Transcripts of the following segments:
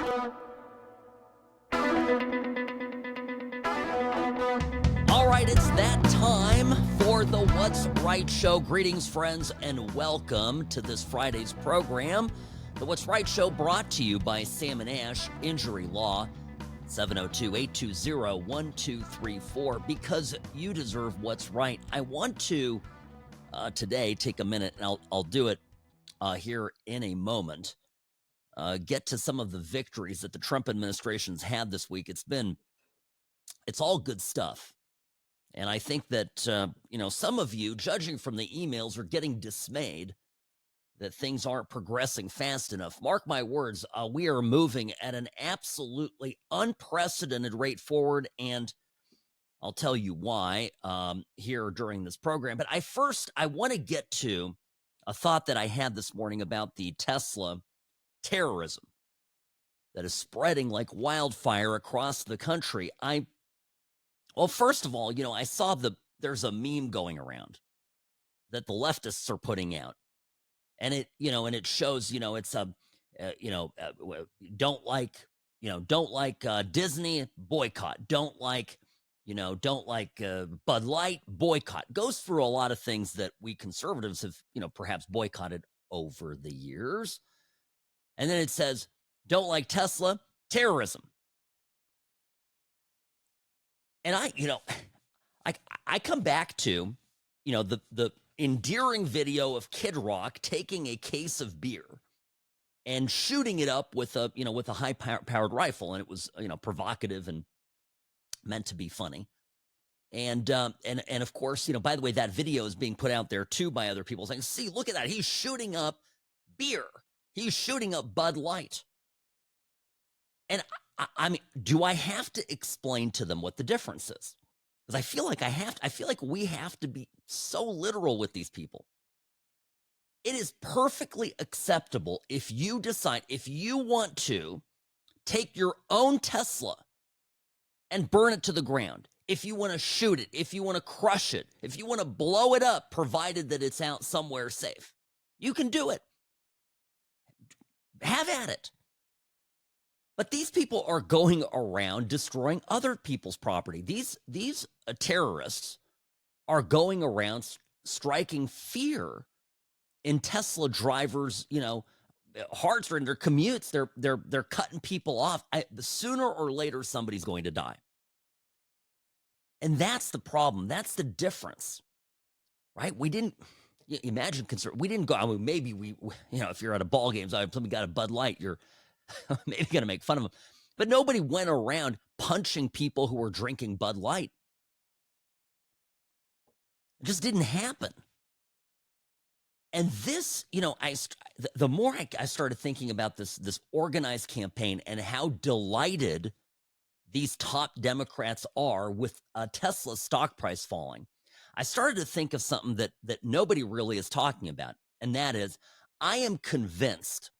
All right, it's that time for the What's Right Show. Greetings, friends, and welcome to this Friday's program. The What's Right Show brought to you by Sam & Ash Injury Law, 702-820-1234. Because you deserve what's right, I want to today take a minute, and I'll do it here in a moment, get to some of the victories that the Trump administration's had this week. It's all good stuff. And I think that, some of you, judging from the emails, are getting dismayed that things aren't progressing fast enough. Mark my words, we are moving at an absolutely unprecedented rate forward, and I'll tell you why here during this program. But I want to get to a thought that I had this morning about the Tesla terrorism that is spreading like wildfire across the country. Well, first of all, I saw there's a meme going around that the leftists are putting out, and it shows, it's don't like Disney, boycott. Don't like Bud Light, boycott. Goes through a lot of things that we conservatives have, perhaps boycotted over the years. And then it says, don't like Tesla, terrorism. And I come back to, the endearing video of Kid Rock taking a case of beer and shooting it up with a high-powered rifle, and it was, provocative and meant to be funny. And of course, by the way, that video is being put out there too by other people saying, see, look at that. He's shooting up beer. He's shooting up Bud Light. And I mean, do I have to explain to them what the difference is? Because I feel like I feel like we have to be so literal with these people. It is perfectly acceptable if you decide, if you want to take your own Tesla and burn it to the ground, if you want to shoot it, if you want to crush it, if you want to blow it up, provided that it's out somewhere safe, you can do it. Have at it. But these people are going around destroying other people's property. These terrorists are going around striking fear in Tesla drivers, hearts during their commutes. They're cutting people off. Sooner or later, somebody's going to die. And that's the problem. That's the difference, right? We didn't imagine concern. We didn't go. I mean, maybe we, if you're at a ball game, somebody got a Bud Light, you're maybe going to make fun of them. But nobody went around punching people who were drinking Bud Light. It just didn't happen. And this, the more I started thinking about this organized campaign and how delighted these top Democrats are with Tesla's stock price falling, I started to think of something that nobody really is talking about. And that is, I am convinced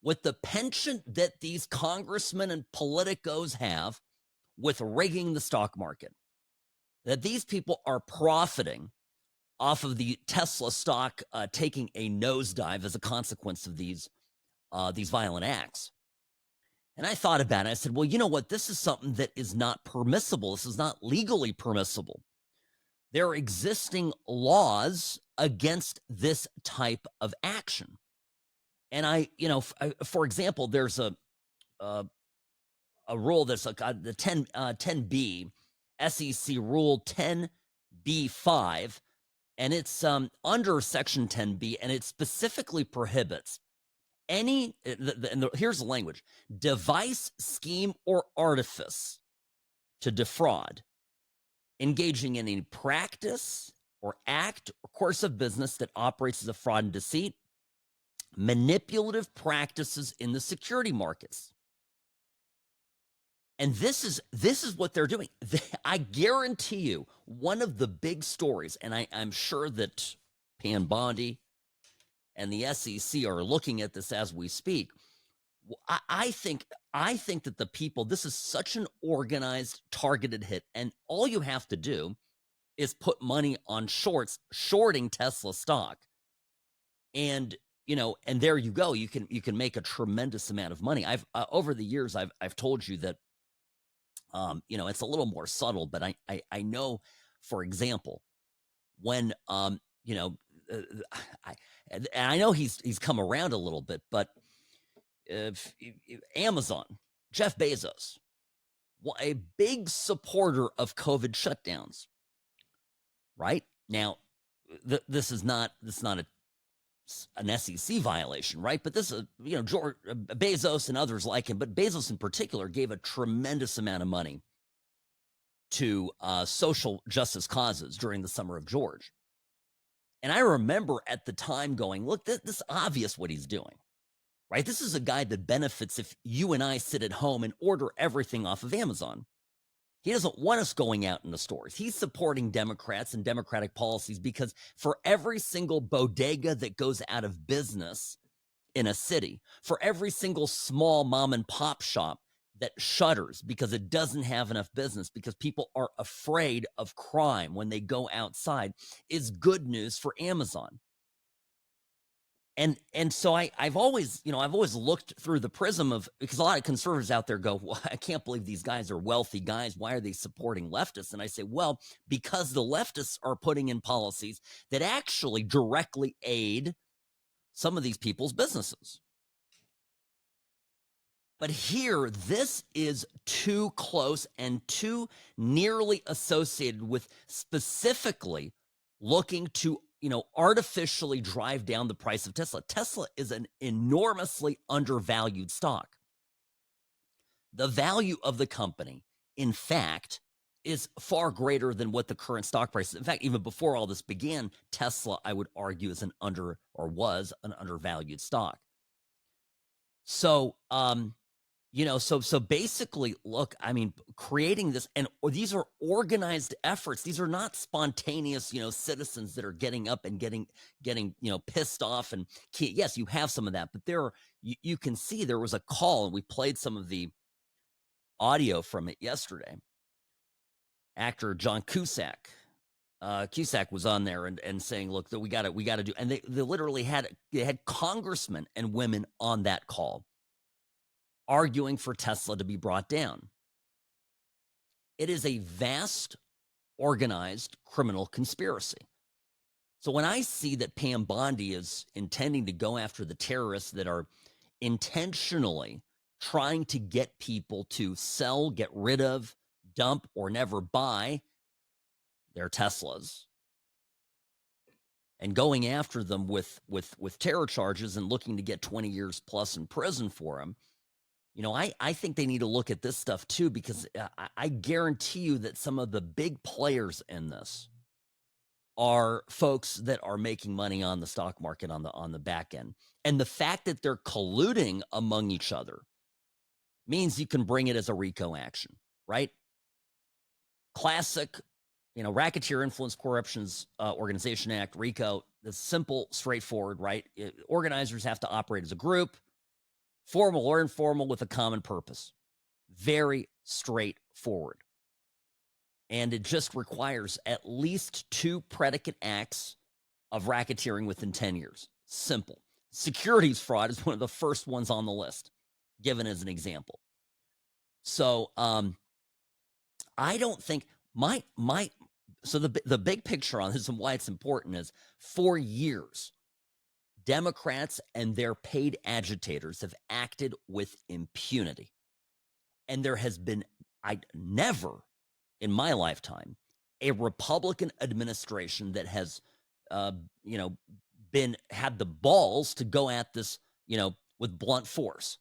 with the penchant that these congressmen and politicos have with rigging the stock market, that these people are profiting off of the Tesla stock taking a nosedive as a consequence of these violent acts. And I thought about it. I said, well, you know what? This is something that is not permissible. This is not legally permissible. There are existing laws against this type of action. And for example, there's a rule that's like the 10B, SEC Rule 10B5, and it's under Section 10B, and it specifically prohibits here's the language: device, scheme, or artifice to defraud, engaging in any practice or act or course of business that operates as a fraud and deceit, manipulative practices in the security markets. And this is what they're doing. I guarantee you, one of the big stories, and I'm sure that Pam Bondi and the SEC are looking at this as we speak. I think that the people, this is such an organized, targeted hit, and all you have to do is put money on shorting Tesla stock. And and there you go. You can make a tremendous amount of money. I've over the years, I've told you that, it's a little more subtle, but I know, for example, when, uh, I, and I know he's come around a little bit, but if Amazon, Jeff Bezos, a big supporter of COVID shutdowns, right? Now, this is not an SEC violation, right? But this is, George Bezos and others like him, but Bezos in particular gave a tremendous amount of money to social justice causes during the summer of George. And I remember at the time going, look, this is obvious what he's doing, right? This is a guy that benefits if you and I sit at home and order everything off of Amazon. He doesn't want us going out in the stores. He's supporting Democrats and Democratic policies because for every single bodega that goes out of business in a city, for every single small mom and pop shop that shutters because it doesn't have enough business, because people are afraid of crime when they go outside, is good news for Amazon. And so I've always looked through the prism of, because a lot of conservatives out there go, well, I can't believe these guys are wealthy guys. Why are they supporting leftists? And I say, well, because the leftists are putting in policies that actually directly aid some of these people's businesses. But here, this is too close and too nearly associated with specifically looking to, artificially drive down the price of Tesla. Tesla is an enormously undervalued stock. The value of the company, in fact, is far greater than what the current stock price is. In fact, even before all this began, Tesla, I would argue, was an undervalued stock. So, so basically, look, I mean, creating this, and these are organized efforts. These are not spontaneous, citizens that are getting up and getting, pissed off. And yes, you have some of that, but you can see there was a call, and we played some of the audio from it yesterday. Actor John Cusack was on there and saying, look, that we got to do, and they literally had congressmen and women on that call arguing for Tesla to be brought down. It is a vast, organized criminal conspiracy. So when I see that Pam Bondi is intending to go after the terrorists that are intentionally trying to get people to sell, get rid of, dump, or never buy their Teslas, and going after them with terror charges and looking to get 20 years plus in prison for them, I think they need to look at this stuff too, because I guarantee you that some of the big players in this are folks that are making money on the stock market on the back end. And the fact that they're colluding among each other means you can bring it as a RICO action, right? Classic, Racketeer Influence Corruptions Organization Act, RICO. The simple, straightforward, right? Organizers have to operate as a group, formal or informal, with a common purpose. Very straightforward. And it just requires at least 2 predicate acts of racketeering within 10 years. Simple. Securities fraud is one of the first ones on the list, given as an example. So I don't think so the big picture on this and why it's important is, for years, Democrats and their paid agitators have acted with impunity. And there has been, never in my lifetime, a Republican administration that has, had the balls to go at this, with blunt force.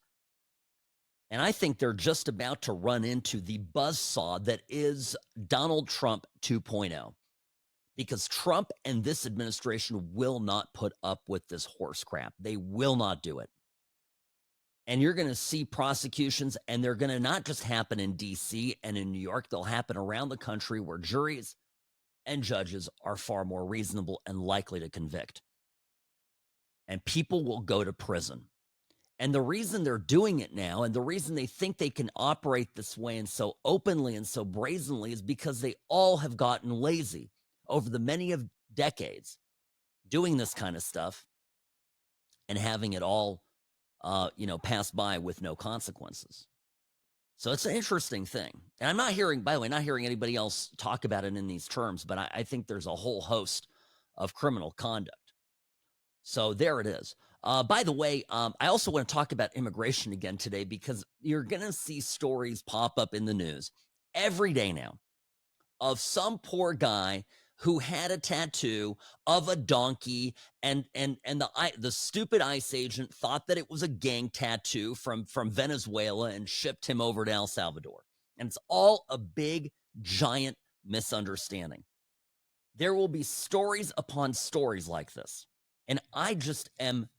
And I think they're just about to run into the buzzsaw that is Donald Trump 2.0. Because Trump and this administration will not put up with this horse crap. They will not do it. And you're going to see prosecutions, and they're going to not just happen in D.C. and in New York. They'll happen around the country where juries and judges are far more reasonable and likely to convict. And people will go to prison. And the reason they're doing it now, and the reason they think they can operate this way and so openly and so brazenly, is because they all have gotten lazy over the many of decades doing this kind of stuff. and having it all, pass by with no consequences. So it's an interesting thing. And I'm not hearing, by the way, not hearing anybody else talk about it in these terms, but I think there's a whole host of criminal conduct. So there it is. By the way, I also want to talk about immigration again today, because you're going to see stories pop up in the news every day now of some poor guy who had a tattoo of a donkey, and the stupid ICE agent thought that it was a gang tattoo from Venezuela and shipped him over to El Salvador. And it's all a big, giant misunderstanding. There will be stories upon stories like this. And I'm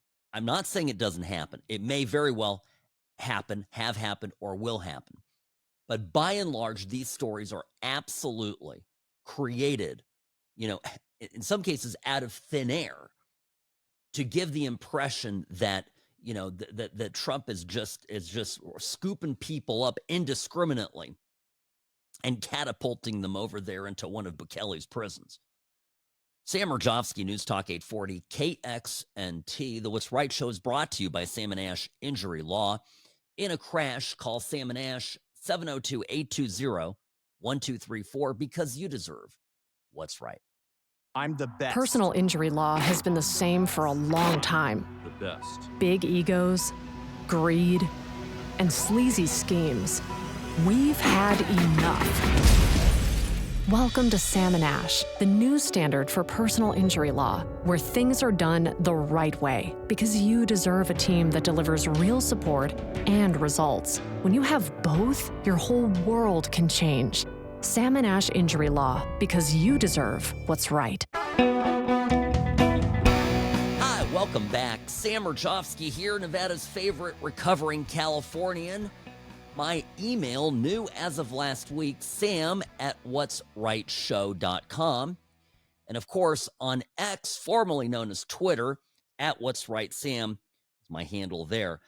not saying it doesn't happen. It may very well happen, have happened, or will happen. But by and large, these stories are absolutely created, in some cases out of thin air, to give the impression that, that Trump is just scooping people up indiscriminately and catapulting them over there into one of Bukele's prisons. Sam Mirejovsky, News Talk 840, KXNT. The What's Right show is brought to you by Sam & Ash Injury Law. In a crash, call Sam & Ash 702-820-1234, because you deserve what's right. I'm the best. Personal injury law has been the same for a long time. The best. Big egos, greed, and sleazy schemes. We've had enough. Welcome to Sam & Ash, the new standard for personal injury law, where things are done the right way, because you deserve a team that delivers real support and results. When you have both, your whole world can change. Sam & Ash Injury Law, because you deserve what's right. Hi, welcome back. Sam Mirejovsky here, Nevada's favorite recovering Californian. My email, new as of last week, sam@whatsrightshow.com. And of course, on X, formerly known as Twitter, @whatsrightsam is my handle there.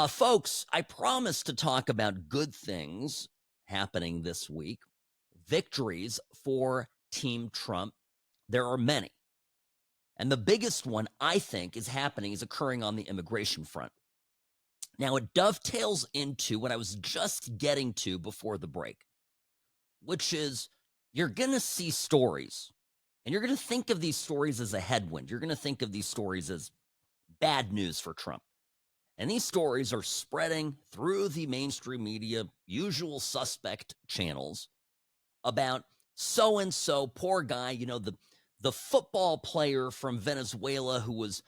Folks, I promised to talk about good things happening this week. Victories for Team Trump. There are many. And the biggest one, I think, is occurring on the immigration front. Now, it dovetails into what I was just getting to before the break, which is you're going to see stories, and you're going to think of these stories as a headwind. You're going to think of these stories as bad news for Trump. And these stories are spreading through the mainstream media, usual suspect channels, about so-and-so, poor guy, the football player from Venezuela who was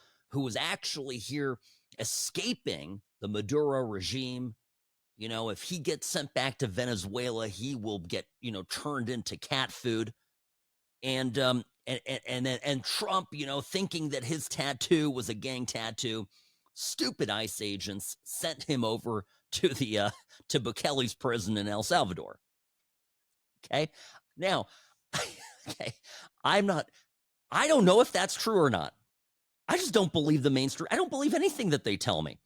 actually here escaping the Maduro regime. If he gets sent back to Venezuela, he will get, turned into cat food. And Trump, thinking that his tattoo was a gang tattoo, stupid ICE agents sent him over to to Bukele's prison in El Salvador. Okay. Now, okay, I don't know if that's true or not. I just don't believe the mainstream. I don't believe anything that they tell me,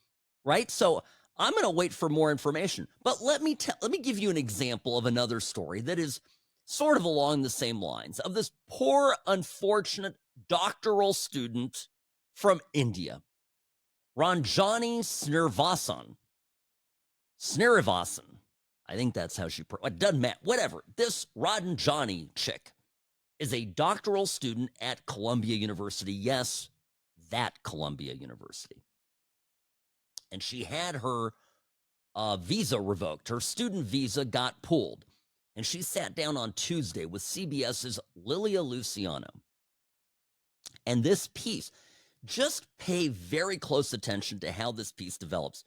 right? So I'm going to wait for more information. But let me give you an example of another story that is sort of along the same lines, of this poor, unfortunate doctoral student from India, Ranjani Srinivasan. I think that's how it doesn't matter. Whatever. This Ranjani chick is a doctoral student at Columbia University. Yes, that Columbia University. And she had her visa revoked. Her student visa got pulled. And she sat down on Tuesday with CBS's Lilia Luciano. And this piece, just pay very close attention to how this piece develops.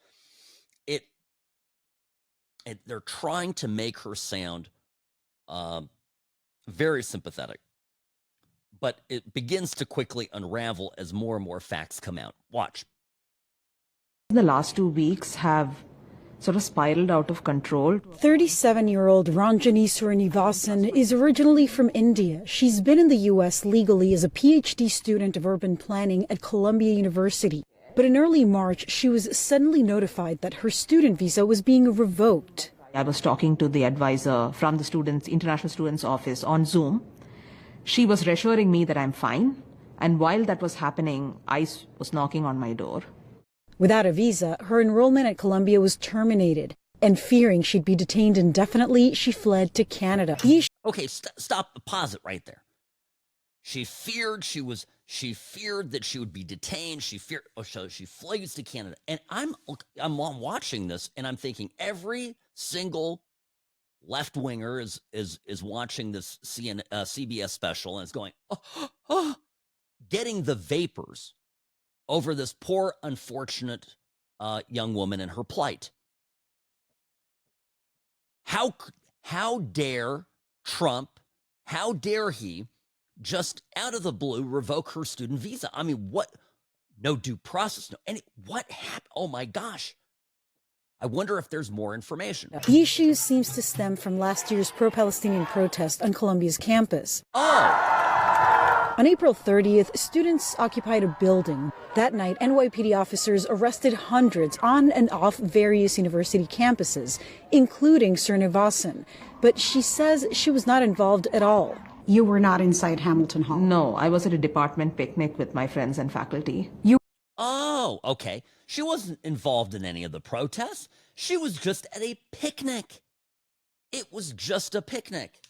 They're trying to make her sound very sympathetic. But it begins to quickly unravel as more and more facts come out. Watch. The last 2 weeks have sort of spiraled out of control. 37-year-old Ranjani Srinivasan is originally from India. She's been in the U.S. legally as a PhD student of urban planning at Columbia University. But in early March, she was suddenly notified that her student visa was being revoked. I was talking to the advisor from the international students office on Zoom. She was reassuring me that I'm fine. And while that was happening, ICE was knocking on my door. Without a visa, her enrollment at Columbia was terminated, and fearing she'd be detained indefinitely, she fled to Canada. Okay, stop, pause it right there. She feared that she would be detained. So she flees to Canada. And I'm watching this and I'm thinking every single left winger is watching this CBS special and is going, getting the vapors over this poor, unfortunate young woman and her plight. How dare Trump, how dare he just out of the blue revoke her student visa? I mean, what? No due process, what happened? Oh my gosh. I wonder if there's more information. The issue seems to stem from last year's pro-Palestinian protest on Columbia's campus. On April 30th, students occupied a building. That night, NYPD officers arrested hundreds on and off various university campuses, including Srinivasan. But she says she was not involved at all. You were not inside Hamilton Hall? No, I was at a department picnic with my friends and faculty. Oh, okay. She wasn't involved in any of the protests. She was just at a picnic. It was just a picnic.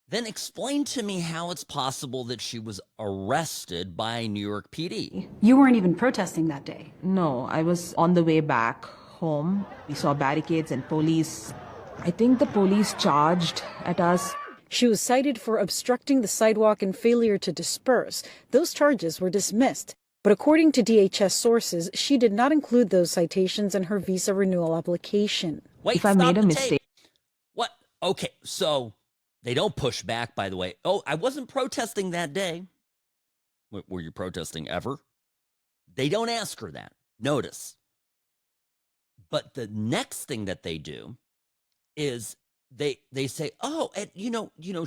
Then explain to me how it's possible that she was arrested by New York PD. You weren't even protesting that day? No, I was on the way back home. We saw barricades and police. I think the police charged at us. She was cited for obstructing the sidewalk and failure to disperse. Those charges were dismissed. But according to DHS sources, she did not include those citations in her visa renewal application. Wait, if I made a mistake. What? Okay, so they don't push back, by the way. Oh, I wasn't protesting that day. Were you protesting ever? They don't ask her that. Notice. But the next thing that they do is they say, oh, and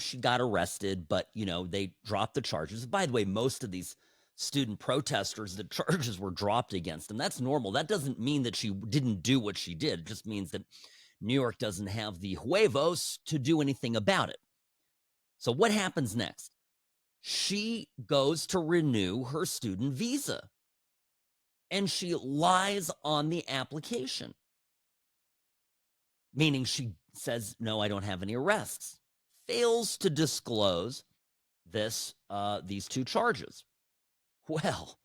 she got arrested, but they dropped the charges. By the way, most of these student protesters, the charges were dropped against them. That's normal. That doesn't mean that she didn't do what she did. It just means that New York doesn't have the huevos to do anything about it. So what happens next? She goes to renew her student visa, and she lies on the application, meaning she says, no, I don't have any arrests, fails to disclose these two charges. Well,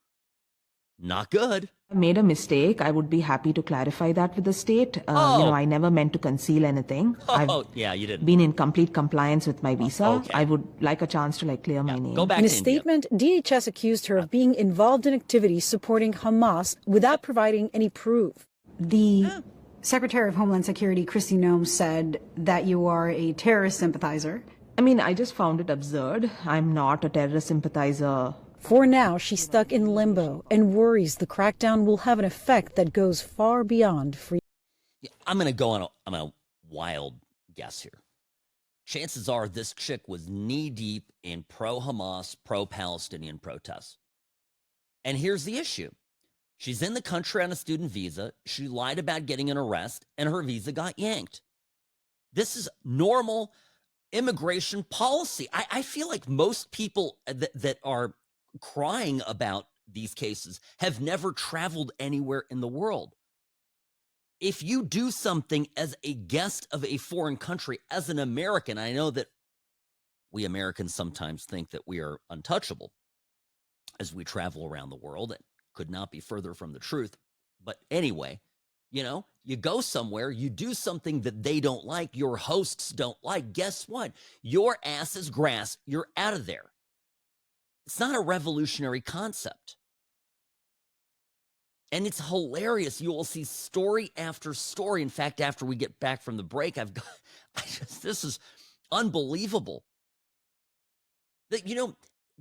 not good. I made a mistake. I would be happy to clarify that with the state. I never meant to conceal anything. Yeah, you didn't. Been in complete compliance with my visa. Okay. I would like a chance to clear my name. Go back In a to India. statement, DHS accused her of being involved in activities supporting Hamas without providing any proof. The Secretary of Homeland Security, Kristi Noem, said that you are a terrorist sympathizer. I just found it absurd. I'm not a terrorist sympathizer. For now, she's stuck in limbo and worries the crackdown will have an effect that goes far beyond free. I'm going to go on a wild guess here. Chances are this chick was knee-deep in pro-Hamas, pro-Palestinian protests. And here's the issue. She's in the country on a student visa. She lied about getting an arrest, and her visa got yanked. This is normal immigration policy. I feel like most people that are crying about these cases have never traveled anywhere in the world. If you do something as a guest of a foreign country, as an American, I know that we Americans sometimes think that we are untouchable as we travel around the world. It could not be further from the truth. But anyway, you go somewhere, you do something that they don't like, your hosts don't like. Guess what? Your ass is grass. You're out of there. It's not a revolutionary concept. And it's hilarious. You will see story after story. In fact, after we get back from the break, this is unbelievable. That,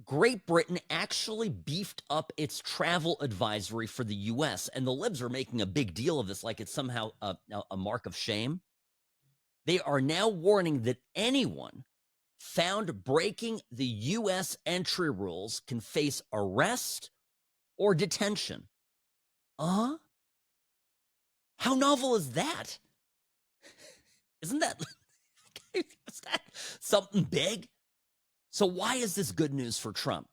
Great Britain actually beefed up its travel advisory for the U.S., and the libs are making a big deal of this like it's somehow a mark of shame. They are now warning that anyone found breaking the U.S. entry rules can face arrest or detention. How novel is that? Isn't that something big? So why is this good news for Trump?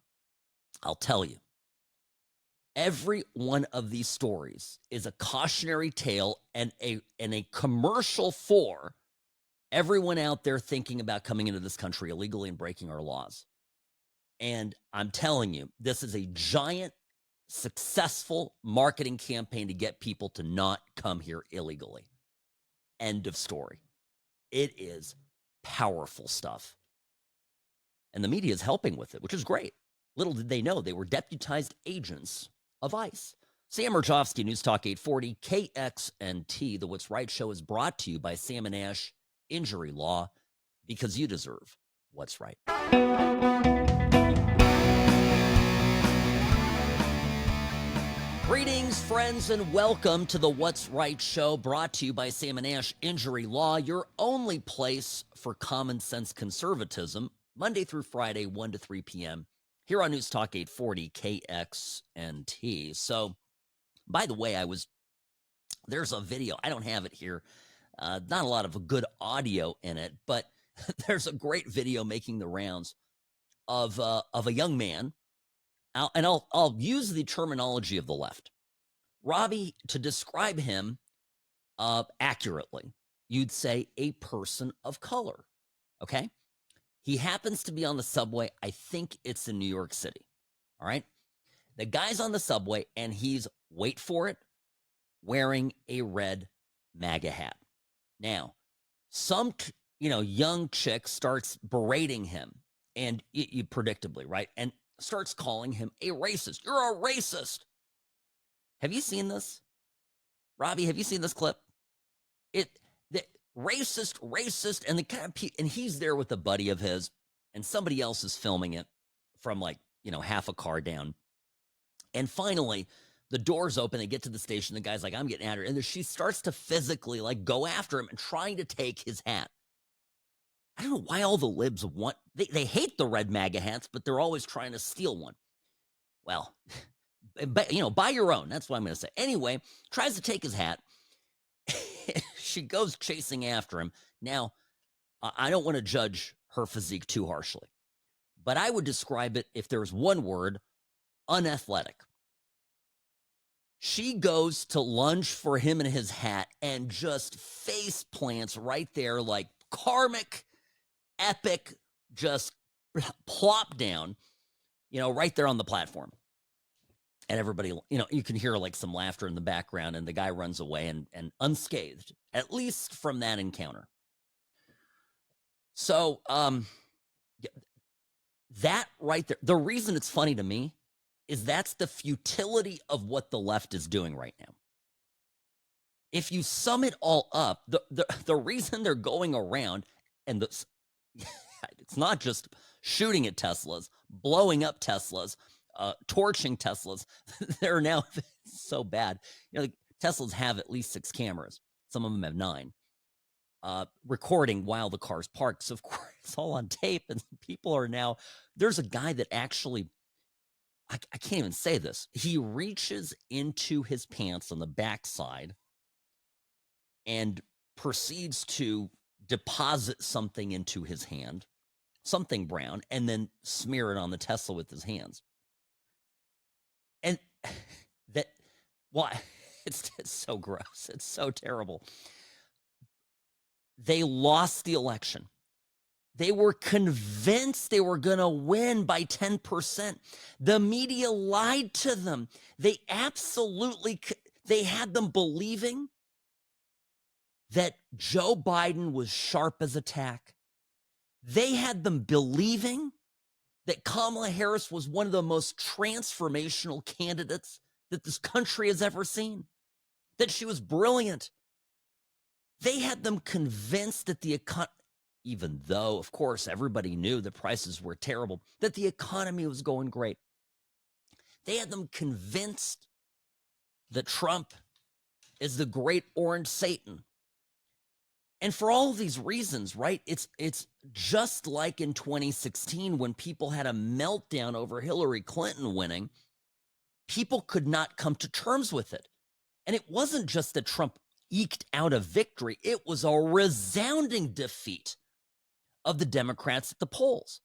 I'll tell you. Every one of these stories is a cautionary tale and a commercial for everyone out there thinking about coming into this country illegally and breaking our laws. And I'm telling you, this is a giant, successful marketing campaign to get people to not come here illegally. End of story. It is powerful stuff. And the media is helping with it, which is great. Little did they know they were deputized agents of ICE. Sam Mirejovsky, News Talk 840, KXNT. The What's Right show is brought to you by Sam & Ash Injury Law, because you deserve what's right. Greetings, friends, and welcome to the What's Right show, brought to you by Sam & Ash Injury Law, your only place for common sense conservatism, Monday through Friday, 1 to 3 p.m., here on News Talk 840 KXNT. So, by the way, there's a video, I don't have it here, not a lot of good audio in it, but there's a great video making the rounds of a young man. And I'll use the terminology of the left. Robbie, to describe him accurately, you'd say a person of color, okay? He happens to be on the subway. I think it's in New York City, all right? The guy's on the subway, and he's, wait for it, wearing a red MAGA hat. Now, some young chick starts berating him, and you predictably, right? And starts calling him a racist. You're a racist. Have you seen this? Robbie, have you seen this clip? The racist, and the kind of and he's there with a buddy of his, and somebody else is filming it from half a car down. And finally, the doors open, they get to the station, the guy's like, I'm getting at her. And then she starts to physically go after him and trying to take his hat. I don't know why all the libs want, they hate the red MAGA hats, but they're always trying to steal one. Well, but, buy your own. That's what I'm going to say. Anyway, tries to take his hat. She goes chasing after him. Now, I don't want to judge her physique too harshly, but I would describe it, if there's one word, unathletic. She goes to lunge for him and his hat and just face plants right there, like karmic, epic, just plop down, right there on the platform. And everybody, you can hear some laughter in the background, and the guy runs away and unscathed, at least from that encounter. So, that right there, the reason it's funny to me is that's the futility of what the left is doing right now. If you sum it all up, the reason they're going around, and it's not just shooting at Teslas, blowing up Teslas, torching Teslas. They're now so bad. Teslas have at least 6 cameras. Some of them have 9. Recording while the car's parked. So, of course, it's all on tape. And people are now, there's a guy that actually, I can't even say this. He reaches into his pants on the backside and proceeds to deposit something into his hand, something brown, and then smear it on the Tesla with his hands. And it's so gross. It's so terrible. They lost the election. They were convinced they were going to win by 10%. The media lied to them. They had them believing that Joe Biden was sharp as a tack. They had them believing that Kamala Harris was one of the most transformational candidates that this country has ever seen, that she was brilliant. They had them convinced that even though, of course, everybody knew the prices were terrible, that the economy was going great. They had them convinced that Trump is the great orange Satan. And for all of these reasons, right, it's just like in 2016 when people had a meltdown over Hillary Clinton winning. People could not come to terms with it. And it wasn't just that Trump eked out a victory. It was a resounding defeat of the Democrats at the polls.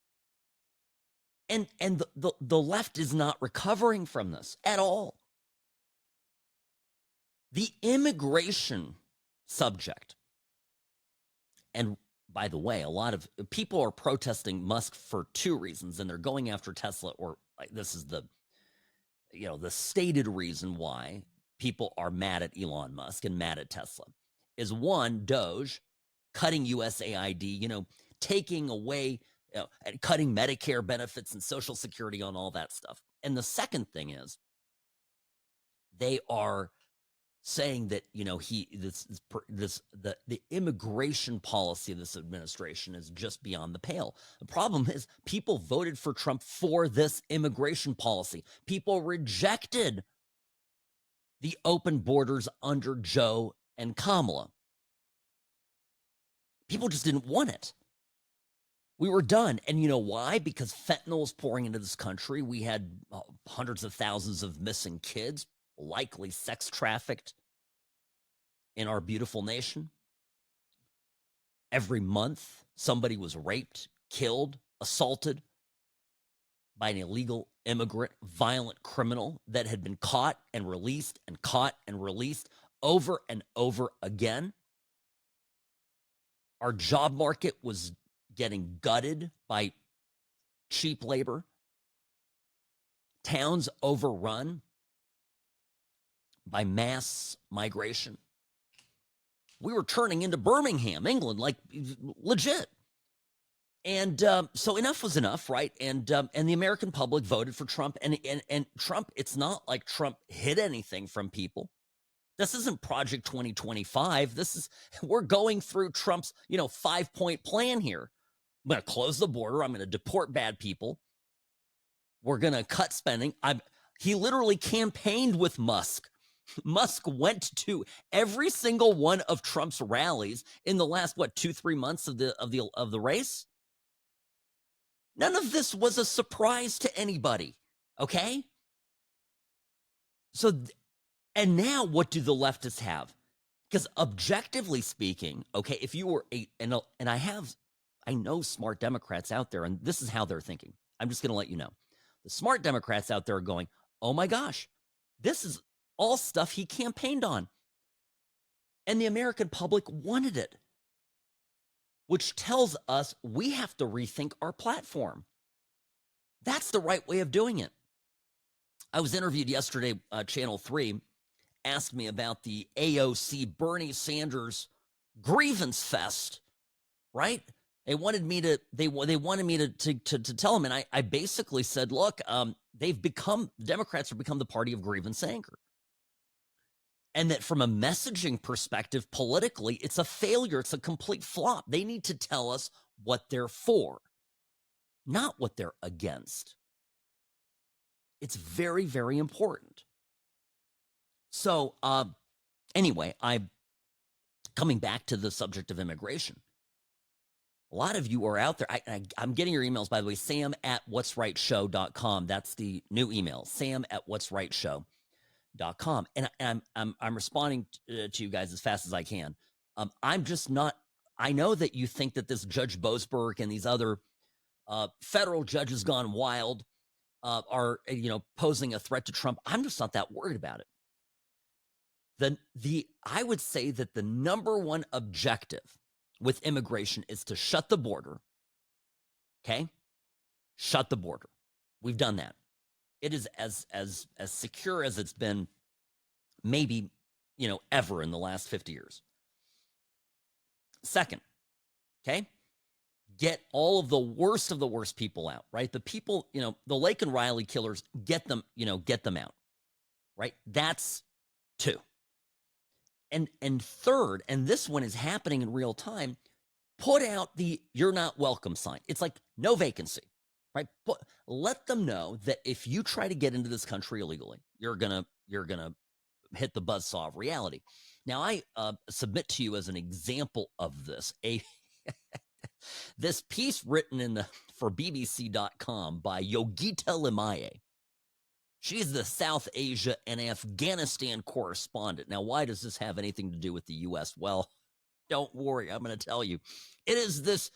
And the left is not recovering from this at all. The immigration subject, and by the way, a lot of people are protesting Musk for two reasons, and they're going after Tesla, or this is the stated reason why people are mad at Elon Musk and mad at Tesla is one, Doge, cutting USAID, taking away, and cutting Medicare benefits and Social Security on all that stuff. And the second thing is they are saying that, the immigration policy of this administration is just beyond the pale. The problem is people voted for Trump for this immigration policy. People rejected the open borders under Joe and Kamala. People just didn't want it. We were done. And you know why? Because fentanyl is pouring into this country. We had hundreds of thousands of missing kids, likely sex trafficked in our beautiful nation. Every month, somebody was raped, killed, assaulted by an illegal immigrant, violent criminal that had been caught and released over and over again. Our job market was getting gutted by cheap labor. Towns overrun by mass migration. We were turning into Birmingham, England, like legit. And so enough was enough, right? And the American public voted for Trump. And Trump, it's not like Trump hid anything from people. This isn't Project 2025. We're going through Trump's, 5-point plan here. I'm going to close the border. I'm going to deport bad people. We're going to cut spending. He literally campaigned with Musk. Musk went to every single one of Trump's rallies in the last 2-3 months of the race. None of this was a surprise to anybody, okay? So, and now what do the leftists have? Because objectively speaking, okay, if you were I know smart Democrats out there, and this is how they're thinking. I'm just going to let you know. The smart Democrats out there are going, oh my gosh, this is all stuff he campaigned on. And the American public wanted it, which tells us we have to rethink our platform. That's the right way of doing it. I was interviewed yesterday, Channel 3 asked me about the AOC Bernie Sanders grievance fest, right? They wanted me to tell them, and I basically said, look, Democrats have become the party of grievance anger. And that from a messaging perspective, politically, it's a failure. It's a complete flop. They need to tell us what they're for, not what they're against. It's very, very important. So anyway, I'm coming back to the subject of immigration. A lot of you are out there. I'm getting your emails, by the way, sam@what'srightshow.com. That's the new email, sam@what'srightshow.com. And I'm responding to you guys as fast as I can. I'm just not, I know that you think that this Judge Boasberg and these other federal judges gone wild are, posing a threat to Trump. I'm just not that worried about it. I would say that the number one objective with immigration is to shut the border. Okay? Shut the border. We've done that. It is as secure as it's been maybe, ever in the last 50 years. Second, okay? Get all of the worst people out, right? The people, the Lake and Riley killers, get them out, right? That's two. And third, and this one is happening in real time, put out the "you're not welcome" sign. It's like no vacancy, right? Let them know that if you try to get into this country illegally, you're gonna hit the buzzsaw of reality. Now, I submit to you as an example of this this piece written for BBC.com by Yogita Limaye. She's the South Asia and Afghanistan correspondent. Now, why does this have anything to do with the U.S.? Well, don't worry. I'm going to tell you. It is this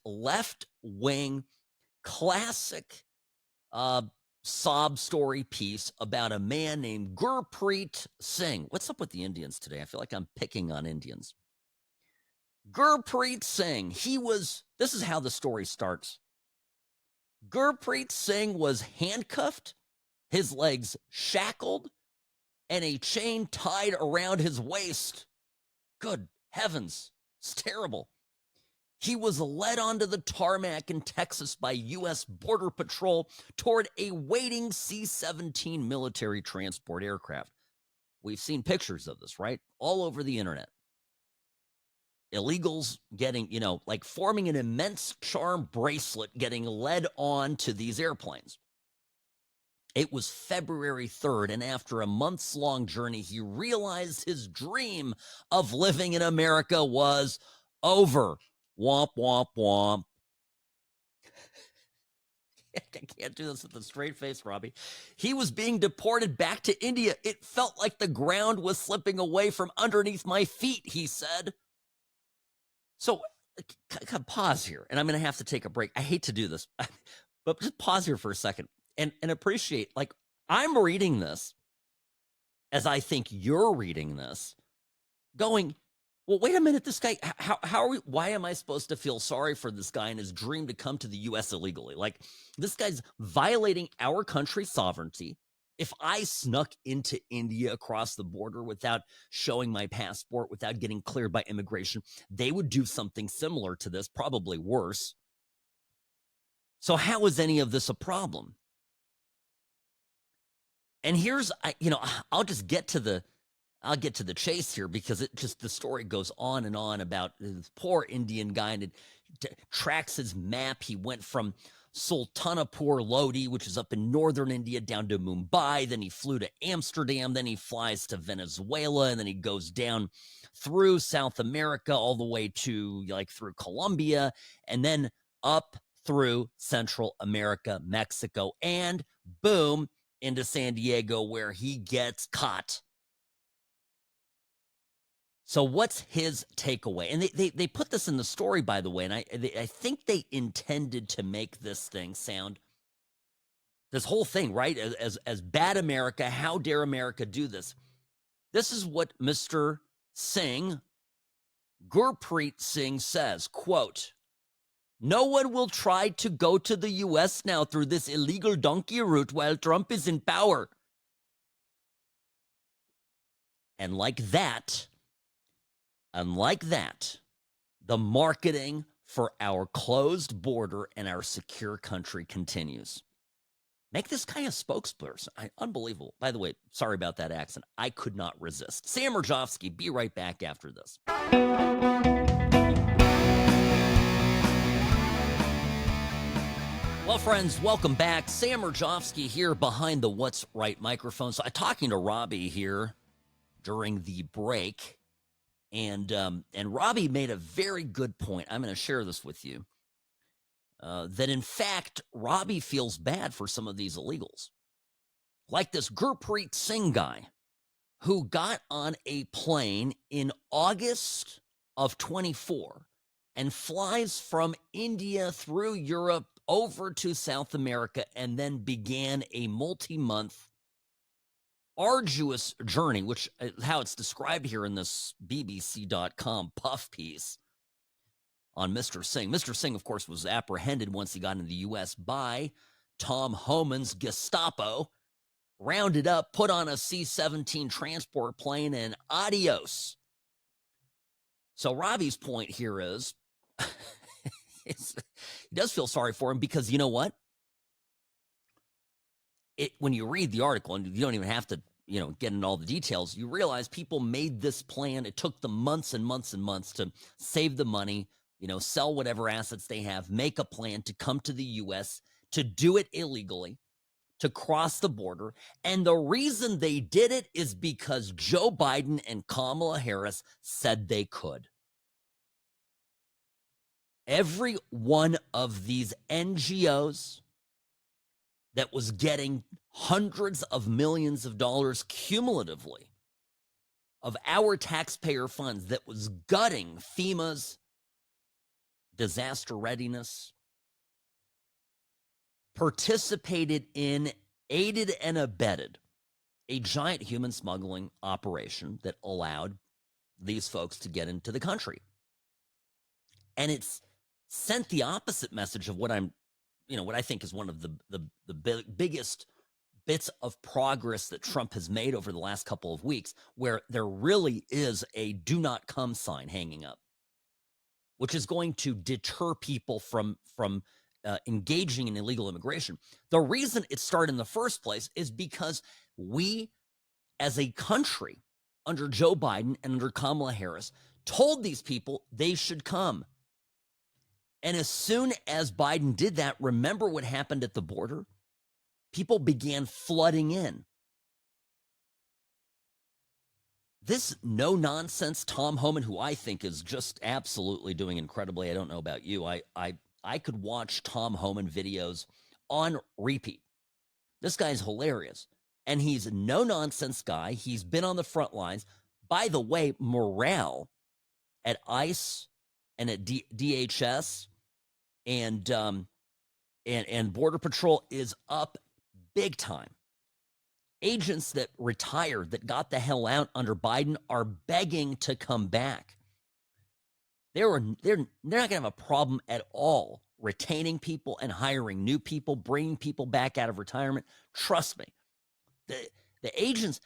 left-wing classic sob story piece about a man named Gurpreet Singh. What's up with the Indians today? I feel like I'm picking on Indians. Gurpreet Singh, this is how the story starts. Gurpreet Singh was handcuffed, his legs shackled, and a chain tied around his waist. Good heavens, it's terrible. He was led onto the tarmac in Texas by U.S. Border Patrol toward a waiting C-17 military transport aircraft. We've seen pictures of this, right? All over the internet. Illegals getting, like forming an immense charm bracelet, getting led on to these airplanes. It was February 3rd, and after a months-long journey, he realized his dream of living in America was over. Womp, womp, womp. I can't do this with a straight face, Robbie. He was being deported back to India. It felt like the ground was slipping away from underneath my feet, he said. So, pause here, and I'm going to have to take a break. I hate to do this, but just pause here for a second and appreciate, I'm reading this as I think you're reading this, going, well, wait a minute, this guy, why am I supposed to feel sorry for this guy and his dream to come to the U.S. illegally? Like, this guy's violating our country's sovereignty. If I snuck into India across the border without showing my passport, without getting cleared by immigration, they would do something similar to this, probably worse. So how is any of this a problem? And here's, I'll get to the chase here, because the story goes on and on about this poor Indian guy, and it tracks his map. He went from Sultanapur Lodi, which is up in northern India, down to Mumbai. Then he flew to Amsterdam. Then he flies to Venezuela, and then he goes down through South America all the way to through Colombia, and then up through Central America, Mexico, and boom, into San Diego, where he gets caught. So what's his takeaway? And they put this in the story, by the way, and I think they intended to make this thing sound, this whole thing, right, as bad America. How dare America do this? This is what Mr. Singh, Gurpreet Singh, says, quote, "No one will try to go to the U.S. now through this illegal donkey route while Trump is in power." And like that, the marketing for our closed border and our secure country continues. Make this guy a spokesperson. Unbelievable. By the way, sorry about that accent. I could not resist. Sam Mirejovsky, be right back after this. Well, friends, welcome back. Sam Mirejovsky here behind the What's Right microphone. So I'm talking to Robbie here during the break. And Robbie made a very good point. I'm going to share this with you. That, in fact, Robbie feels bad for some of these illegals. Like this Gurpreet Singh guy who got on a plane in August of 24 and flies from India through Europe over to South America and then began a multi-month arduous journey, which is how it's described here in this BBC.com puff piece on Mr. Singh. Mr. Singh, of course, was apprehended once he got into the U.S. by Tom Homan's Gestapo, rounded up, put on a C-17 transport plane, and adios. So Robbie's point here is, he does feel sorry for him, because you know what? When you read the article, and you don't even have to, get into all the details, you realize people made this plan. It took them months and months and months to save the money, sell whatever assets they have, make a plan to come to the U.S., to do it illegally, to cross the border. And the reason they did it is because Joe Biden and Kamala Harris said they could. Every one of these NGOs that was getting hundreds of millions of dollars cumulatively of our taxpayer funds, that was gutting FEMA's disaster readiness, participated in aided and abetted a giant human smuggling operation that allowed these folks to get into the country. And it's sent the opposite message of what I think is one of the biggest bits of progress that Trump has made over the last couple of weeks, where there really is a do not come sign hanging up, which is going to deter people from engaging in illegal immigration. The reason it started in the first place is because we, as a country, under Joe Biden and under Kamala Harris, told these people they should come. And as soon as Biden did that, remember what happened at the border? People began flooding in. This no-nonsense Tom Homan, who I think is just absolutely doing incredibly, I don't know about you, I could watch Tom Homan videos on repeat. This guy's hilarious. And he's a no-nonsense guy. He's been on the front lines. By the way, morale at ICE and at DHS and Border Patrol is up big time. Agents that retired, that got the hell out under Biden, are begging to come back. They're not going to have a problem at all retaining people and hiring new people, bringing people back out of retirement. Trust me. The agents,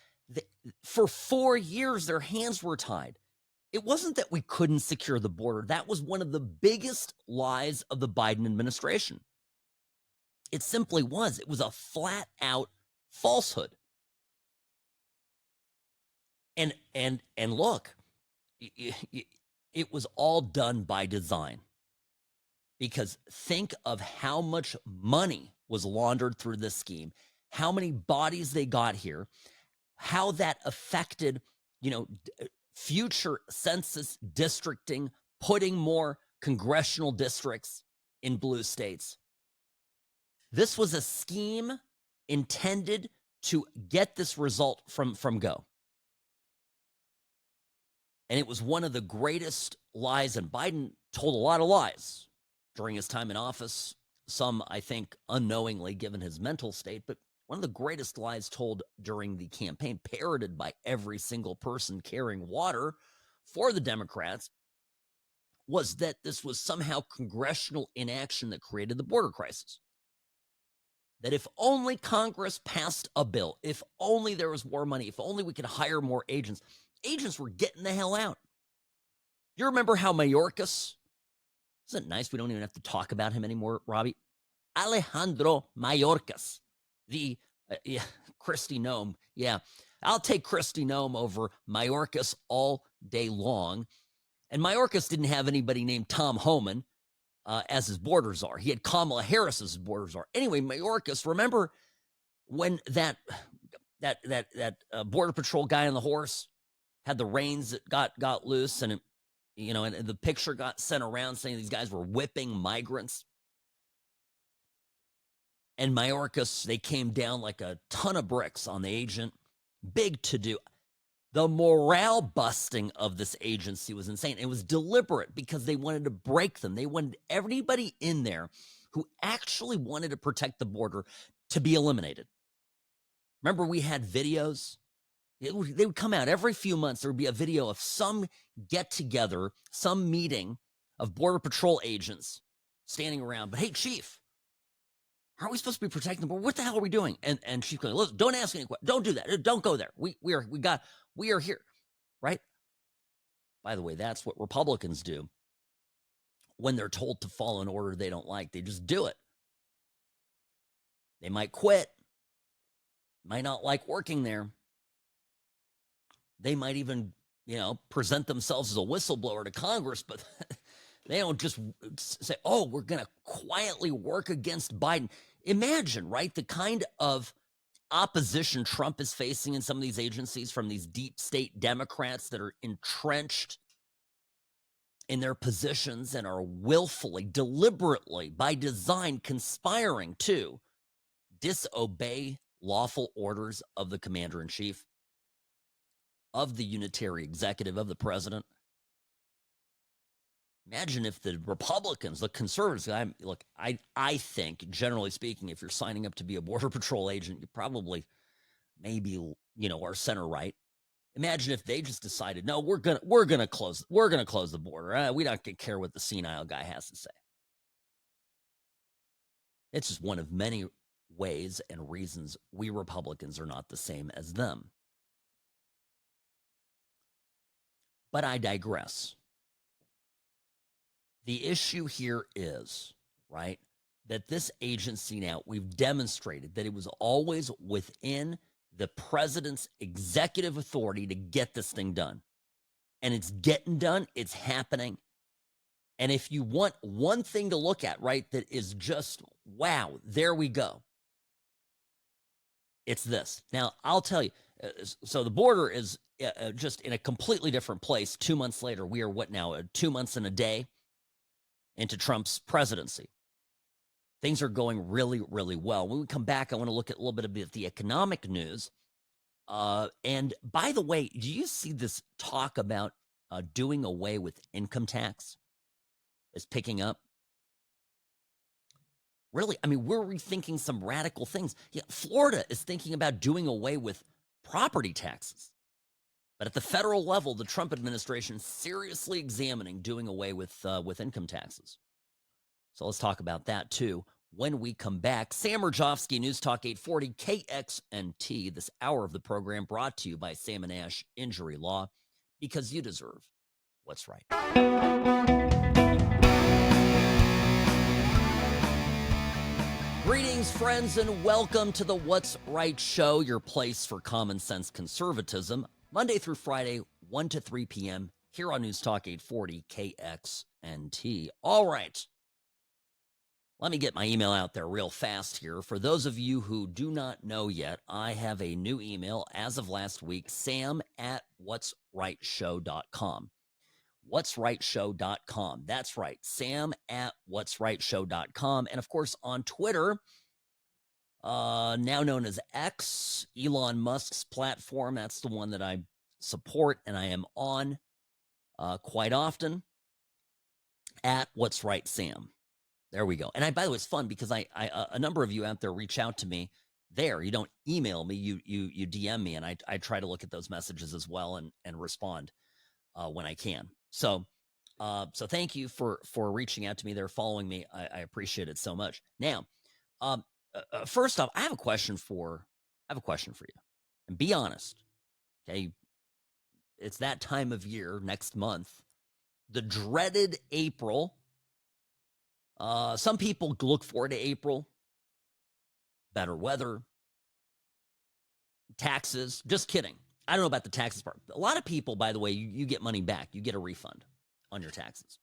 for 4 years, their hands were tied. It wasn't that we couldn't secure the border. That was one of the biggest lies of the Biden administration. It simply was. It was a flat-out falsehood. And look, it was all done by design. Because think of how much money was laundered through this scheme, how many bodies they got here, how that affected, future census districting, putting more congressional districts in blue states. This was a scheme intended to get this result from go. And it was one of the greatest lies, and Biden told a lot of lies during his time in office, some, I think, unknowingly given his mental state, but one of the greatest lies told during the campaign, parroted by every single person carrying water for the Democrats, was that this was somehow congressional inaction that created the border crisis. That if only Congress passed a bill, if only there was more money, if only we could hire more agents were getting the hell out. You remember how Mayorkas, isn't it nice we don't even have to talk about him anymore, Robbie? Alejandro Mayorkas, the Kristi Noem. Yeah, I'll take Kristi Noem over Mayorkas all day long. And Mayorkas didn't have anybody named Tom Homan as his border czar. He had Kamala Harris as his border czar. Anyway, Mayorkas, remember when that Border Patrol guy on the horse had the reins that got loose, and and the picture got sent around saying these guys were whipping migrants. And Mayorkas, they came down like a ton of bricks on the agent. Big to do. The morale busting of this agency was insane. It was deliberate because they wanted to break them. They wanted everybody in there who actually wanted to protect the border to be eliminated. Remember, we had videos. They would come out every few months. There would be a video of some get-together, some meeting of Border Patrol agents standing around. But hey, Chief, aren't we supposed to be protecting the border? What the hell are we doing? And Chief goes, listen, don't ask any questions. Don't do that. Don't go there. We are here, right? By the way, that's what Republicans do when they're told to follow an order they don't like. They just do it. They might quit, might not like working there. They might even, present themselves as a whistleblower to Congress, but they don't just say, oh, we're going to quietly work against Biden. Imagine, right, the kind of opposition Trump is facing in some of these agencies from these deep state Democrats that are entrenched in their positions and are willfully, deliberately, by design, conspiring to disobey lawful orders of the commander-in-chief, of the unitary executive, of the president. Imagine if the Republicans, the conservatives, I think, generally speaking, if you're signing up to be a Border Patrol agent, you probably maybe, are center right. Imagine if they just decided, no, we're gonna close the border. We don't care what the senile guy has to say. It's just one of many ways and reasons we Republicans are not the same as them. But I digress. The issue here is, right, that this agency now, we've demonstrated that it was always within the president's executive authority to get this thing done. And it's getting done. It's happening. And if you want one thing to look at, right, that is just, wow, there we go. It's this. Now, I'll tell you, so the border is just in a completely different place. 2 months later, we are what now, 2 months and a day into Trump's presidency. Things are going really, really well. When we come back, I want to look at a little bit of the economic news. And by the way, do you see this talk about doing away with income tax is picking up? Really? I mean, we're rethinking some radical things. Yeah, Florida is thinking about doing away with property taxes. But at the federal level, the Trump administration is seriously examining doing away with income taxes. So let's talk about that, too, when we come back. Sam Mirejovsky, News Talk 840, KXNT. This hour of the program brought to you by Sam & Ash Injury Law, because you deserve what's right. Greetings, friends, and welcome to the What's Right Show, your place for common sense conservatism, Monday through Friday, 1 to 3 p.m., here on News Talk 840 KXNT. All right. Let me get my email out there real fast here. For those of you who do not know yet, I have a new email as of last week, sam@whatsrightshow.com. whatsrightshow.com. That's right, sam@whatsrightshow.com. And of course, on Twitter, now known as X, Elon Musk's platform. That's the one that I support and I am on quite often, @whatsrightsam. There we go. And by the way, it's fun because I a number of you out there reach out to me there. You don't email me, you DM me, and I try to look at those messages as well and respond when I can. So thank you for reaching out to me there, following me. I appreciate it so much. Now, first off, I have a question for you, and be honest. Okay, it's that time of year next month, the dreaded April. Some people look forward to April. Better weather, taxes. Just kidding. I don't know about the taxes part. A lot of people, by the way, you get money back. You get a refund on your taxes.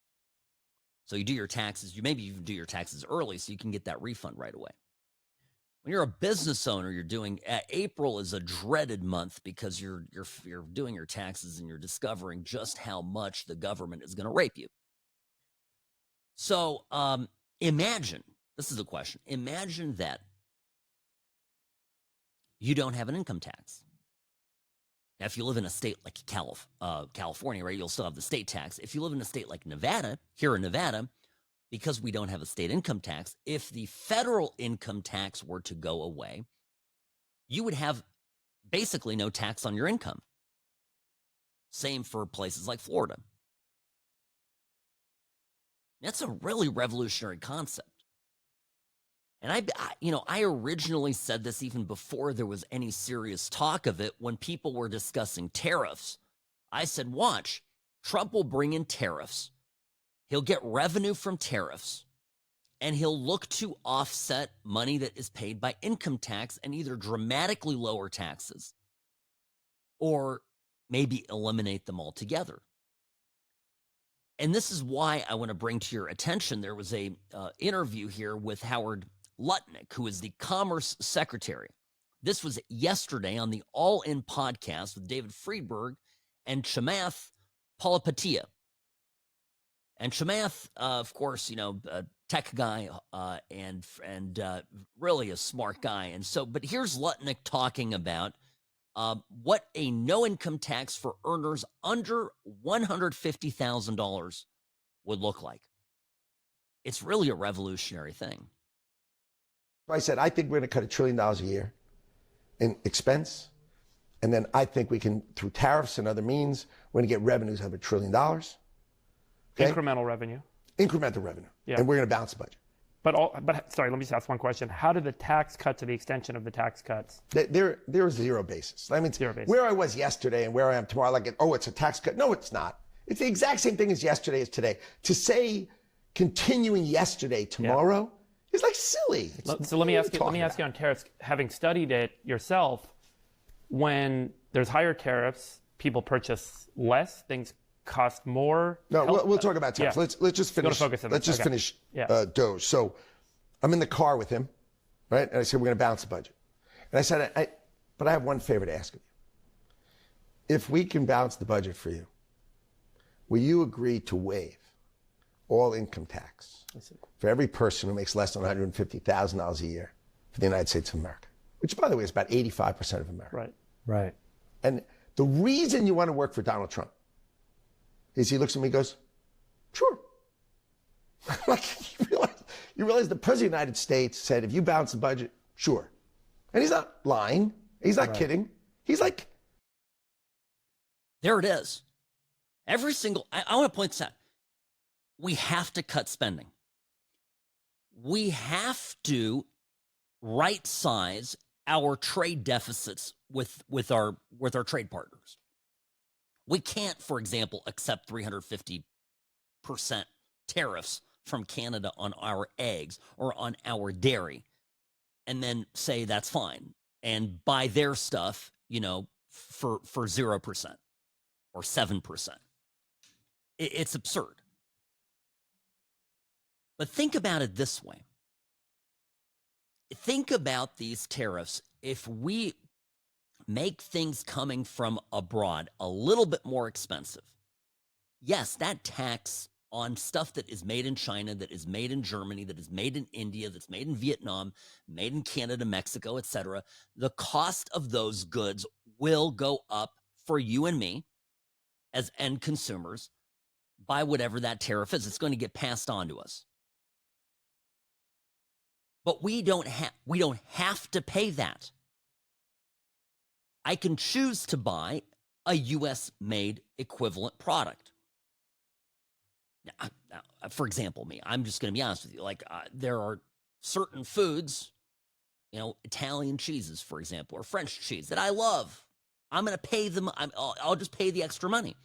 So you do your taxes. Maybe you do your taxes early so you can get that refund right away. When you're a business owner, you're doing April is a dreaded month because you're doing your taxes and you're discovering just how much the government is going to rape you. So imagine, this is a question, imagine that you don't have an income tax. Now, if you live in a state like California, right, you'll still have the state tax. If you live in a state like Nevada, here in Nevada, because we don't have a state income tax, if the federal income tax were to go away, you would have basically no tax on your income. Same for places like Florida. That's a really revolutionary concept. And I originally said this even before there was any serious talk of it when people were discussing tariffs. I said, watch, Trump will bring in tariffs. He'll get revenue from tariffs, and he'll look to offset money that is paid by income tax and either dramatically lower taxes or maybe eliminate them altogether. And this is why I want to bring to your attention, there was a interview here with Howard Lutnick, who is the Commerce Secretary. This was yesterday on the All In podcast with David Friedberg and Chamath Palihapitiya. And Chamath, of course, a tech guy and really a smart guy. And so, but here's Lutnick talking about what a no income tax for earners under $150,000 would look like. It's really a revolutionary thing. I said, I think we're going to cut $1 trillion a year in expense. And then I think we can, through tariffs and other means, we're going to get revenues of $1 trillion. Okay? Incremental revenue. Incremental revenue. Yeah. And we're going to balance the budget. But sorry, let me just ask one question. How do the tax cuts or the extension of the tax cuts? There is zero basis. I mean, Zero basis. where I was yesterday and where I am tomorrow, like, oh, it's a tax cut. No, it's not. It's the exact same thing as yesterday as today. To say continuing yesterday tomorrow is like silly. So let me ask you on tariffs. Having studied it yourself, when there's higher tariffs, people purchase less, things cost more. No, we'll talk about tariffs. Yeah. Let's just finish. Focus on let's this. just Okay. finish Yeah. Doge. So I'm in the car with him, right? And I said, we're going to balance the budget. And I said, but I have one favor to ask of you. If we can balance the budget for you, will you agree to waive all income tax for every person who makes less than $150,000 a year for the United States of America? Which, by the way, is about 85% of America. Right. And the reason you want to work for Donald Trump is he looks at me and goes, sure. Like, you realize the President of the United States said, if you balance the budget, sure. And he's not lying. He's not kidding. He's like. There it is. I want to point this out. We have to cut spending. We have to right size our trade deficits with our trade partners. We can't, for example, accept 350% tariffs from Canada on our eggs or on our dairy and then say that's fine and buy their stuff, for 0% or 7%. It's absurd. But think about it this way. Think about these tariffs. If we make things coming from abroad a little bit more expensive, yes, that tax on stuff that is made in China, that is made in Germany, that is made in India, that's made in Vietnam, made in Canada, Mexico, etc., the cost of those goods will go up for you and me as end consumers by whatever that tariff is. It's going to get passed on to us. But we don't have to pay that. I can choose to buy a U.S.-made equivalent product. Now, for example, I'm just going to be honest with you. Like, there are certain foods, Italian cheeses, for example, or French cheese that I love. I'm going to pay them. I'll just pay the extra money.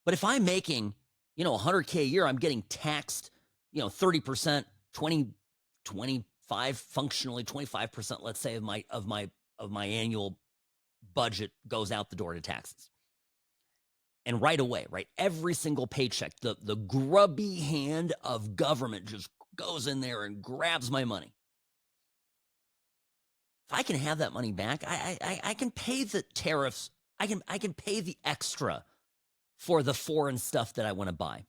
But if I'm making, $100K a year, I'm getting taxed, 30%, 25, functionally 25%, let's say, of my annual budget goes out the door to taxes. And right away, right, every single paycheck, the grubby hand of government just goes in there and grabs my money. If I can have that money back, I can pay the tariffs. I can pay the extra for the foreign stuff that I want to buy.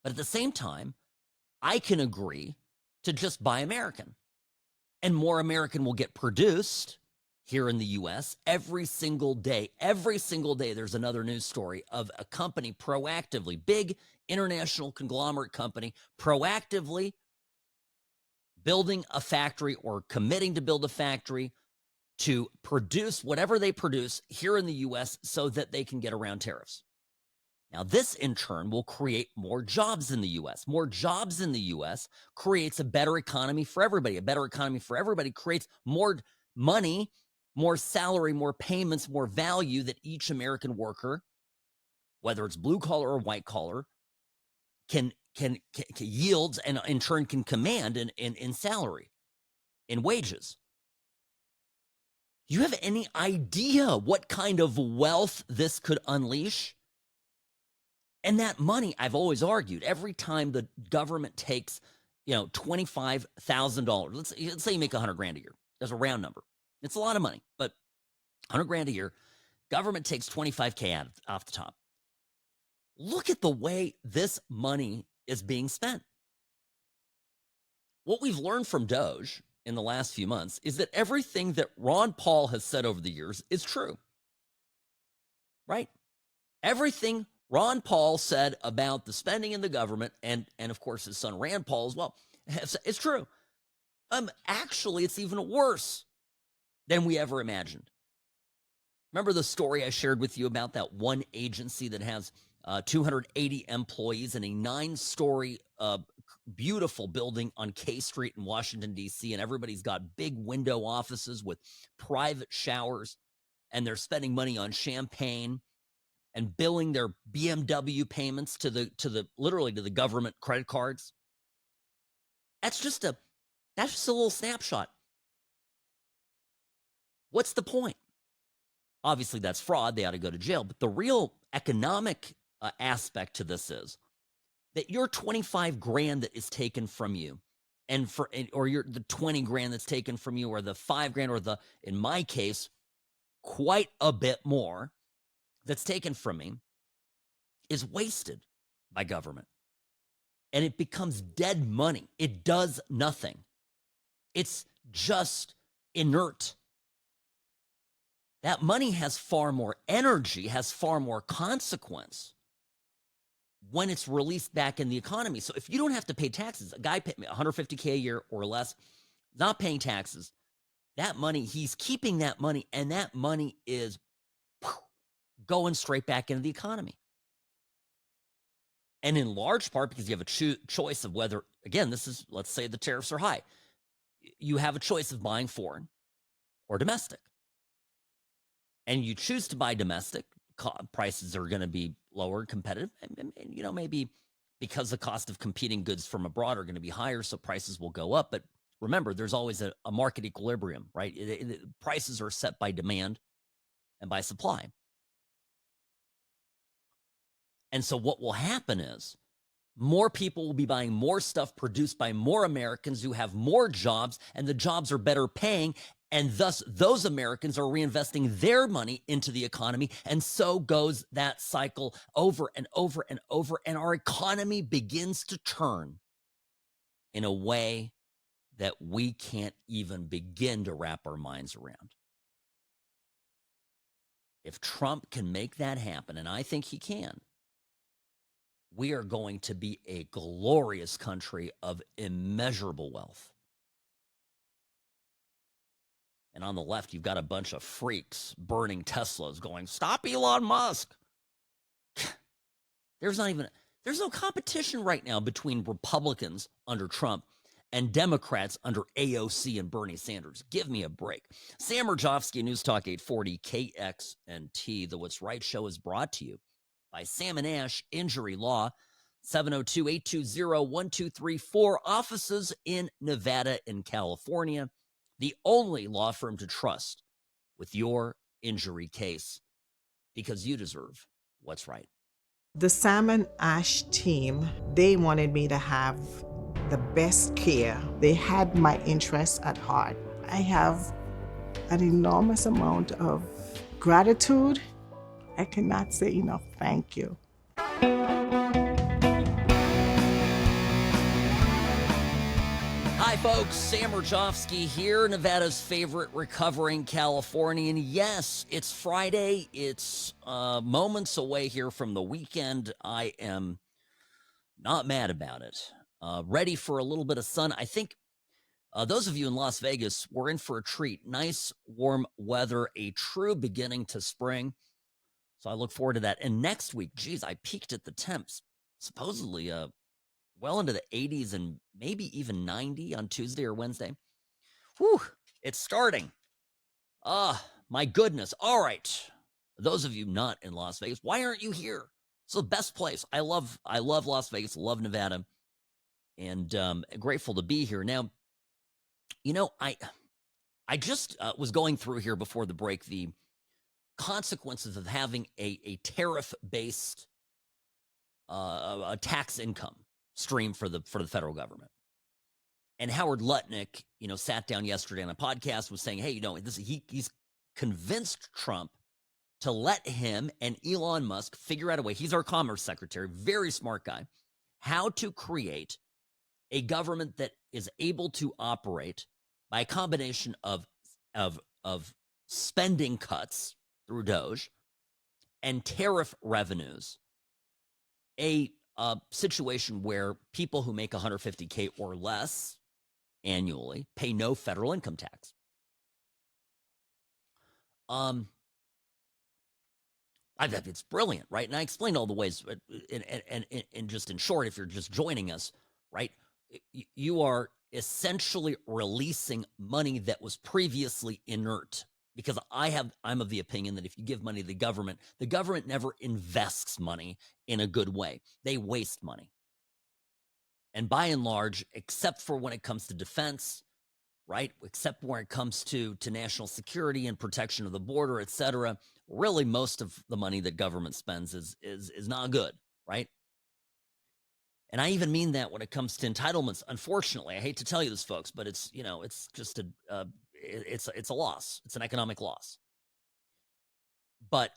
But at the same time, I can agree to just buy American. And more American will get produced here in the U.S. every single day. Every single day, there's another news story of a company proactively, big international conglomerate company, proactively building a factory or committing to build a factory to produce whatever they produce here in the U.S. so that they can get around tariffs. Now, this in turn will create more jobs in the U.S. More jobs in the U.S. creates a better economy for everybody. A better economy for everybody creates more money, more salary, more payments, more value that each American worker, whether it's blue collar or white collar, can yields and in turn can command in salary, in wages. You have any idea what kind of wealth this could unleash? And that money, I've always argued, every time the government takes, $25,000, let's say you make $100,000 a year. That's a round number. It's a lot of money, but $100,000 a year, government takes $25K off the top. Look at the way this money is being spent. What we've learned from Doge in the last few months is that everything that Ron Paul has said over the years is true. Right? Everything Ron Paul said about the spending in the government, and of course his son Rand Paul as well. It's true. Actually, it's even worse than we ever imagined. Remember the story I shared with you about that one agency that has 280 employees in a 9-story beautiful building on K Street in Washington, D.C., and everybody's got big window offices with private showers, and they're spending money on champagne and billing their BMW payments to the literally to the government credit cards. That's just a little snapshot. What's the point? Obviously, that's fraud. They ought to go to jail. But the real economic aspect to this is that your 25 grand that is taken from you, or the 20 grand that's taken from you, or the 5 grand, or in my case, quite a bit more that's taken from me, is wasted by government. And it becomes dead money. It does nothing. It's just inert. That money has far more energy, has far more consequence when it's released back in the economy. So if you don't have to pay taxes, a guy paid $150K a year or less, not paying taxes, that money, he's keeping that money, and that money is going straight back into the economy. And in large part because you have a choice of whether, again, let's say the tariffs are high. You have a choice of buying foreign or domestic. And you choose to buy domestic, prices are going to be lower, competitive, and maybe because the cost of competing goods from abroad are going to be higher, so prices will go up. But remember, there's always a market equilibrium, right? Prices are set by demand and by supply. And so what will happen is more people will be buying more stuff produced by more Americans who have more jobs, and the jobs are better paying. And thus, those Americans are reinvesting their money into the economy. And so goes that cycle over and over and over. And our economy begins to turn in a way that we can't even begin to wrap our minds around. If Trump can make that happen, and I think he can, we are going to be a glorious country of immeasurable wealth. And on the left, you've got a bunch of freaks burning Teslas going, stop Elon Musk. There's no competition right now between Republicans under Trump and Democrats under AOC and Bernie Sanders. Give me a break. Sam Mirejovsky, News Talk 840, KXNT. The What's Right show is brought to you by Sam & Ash Injury Law, 702-820-1234, offices in Nevada and California. The only law firm to trust with your injury case, because you deserve what's right. The Sam & Ash team, they wanted me to have the best care. They had my interests at heart. I have an enormous amount of gratitude. I cannot say enough thank you. Hi, folks. Sam Mirejovsky here, Nevada's favorite recovering Californian. Yes, it's Friday. It's moments away here from the weekend. I am not mad about it. Ready for a little bit of sun. I think those of you in Las Vegas, we're in for a treat. Nice, warm weather, a true beginning to spring. So I look forward to that. And next week, geez, I peaked at the temps, supposedly well into the 80s and maybe even 90 on Tuesday or Wednesday. Whew, it's starting. My goodness. All right. Those of you not in Las Vegas, why aren't you here? It's the best place. I love Las Vegas, love Nevada, and grateful to be here. Now, I just was going through here before the break the consequences of having a tariff-based a tax income stream for the federal government. And Howard Lutnick, sat down yesterday on a podcast, was saying, hey, he's convinced Trump to let him and Elon Musk figure out a way. He's our commerce secretary, very smart guy, how to create a government that is able to operate by a combination of spending cuts through Doge and tariff revenues a situation where people who make 150K or less annually pay no federal income tax. It's brilliant, right? And I explained all the ways, and just in short, if you're just joining us, right, you are essentially releasing money that was previously inert. Because I'm of the opinion that if you give money to the government never invests money in a good way. They waste money. And by and large, except for when it comes to defense, right? Except when it comes to national security and protection of the border, et cetera, really most of the money that government spends is not good, right? And I even mean that when it comes to entitlements. Unfortunately, I hate to tell you this, folks, but it's, you know, it's just it's a loss. It's an economic loss. But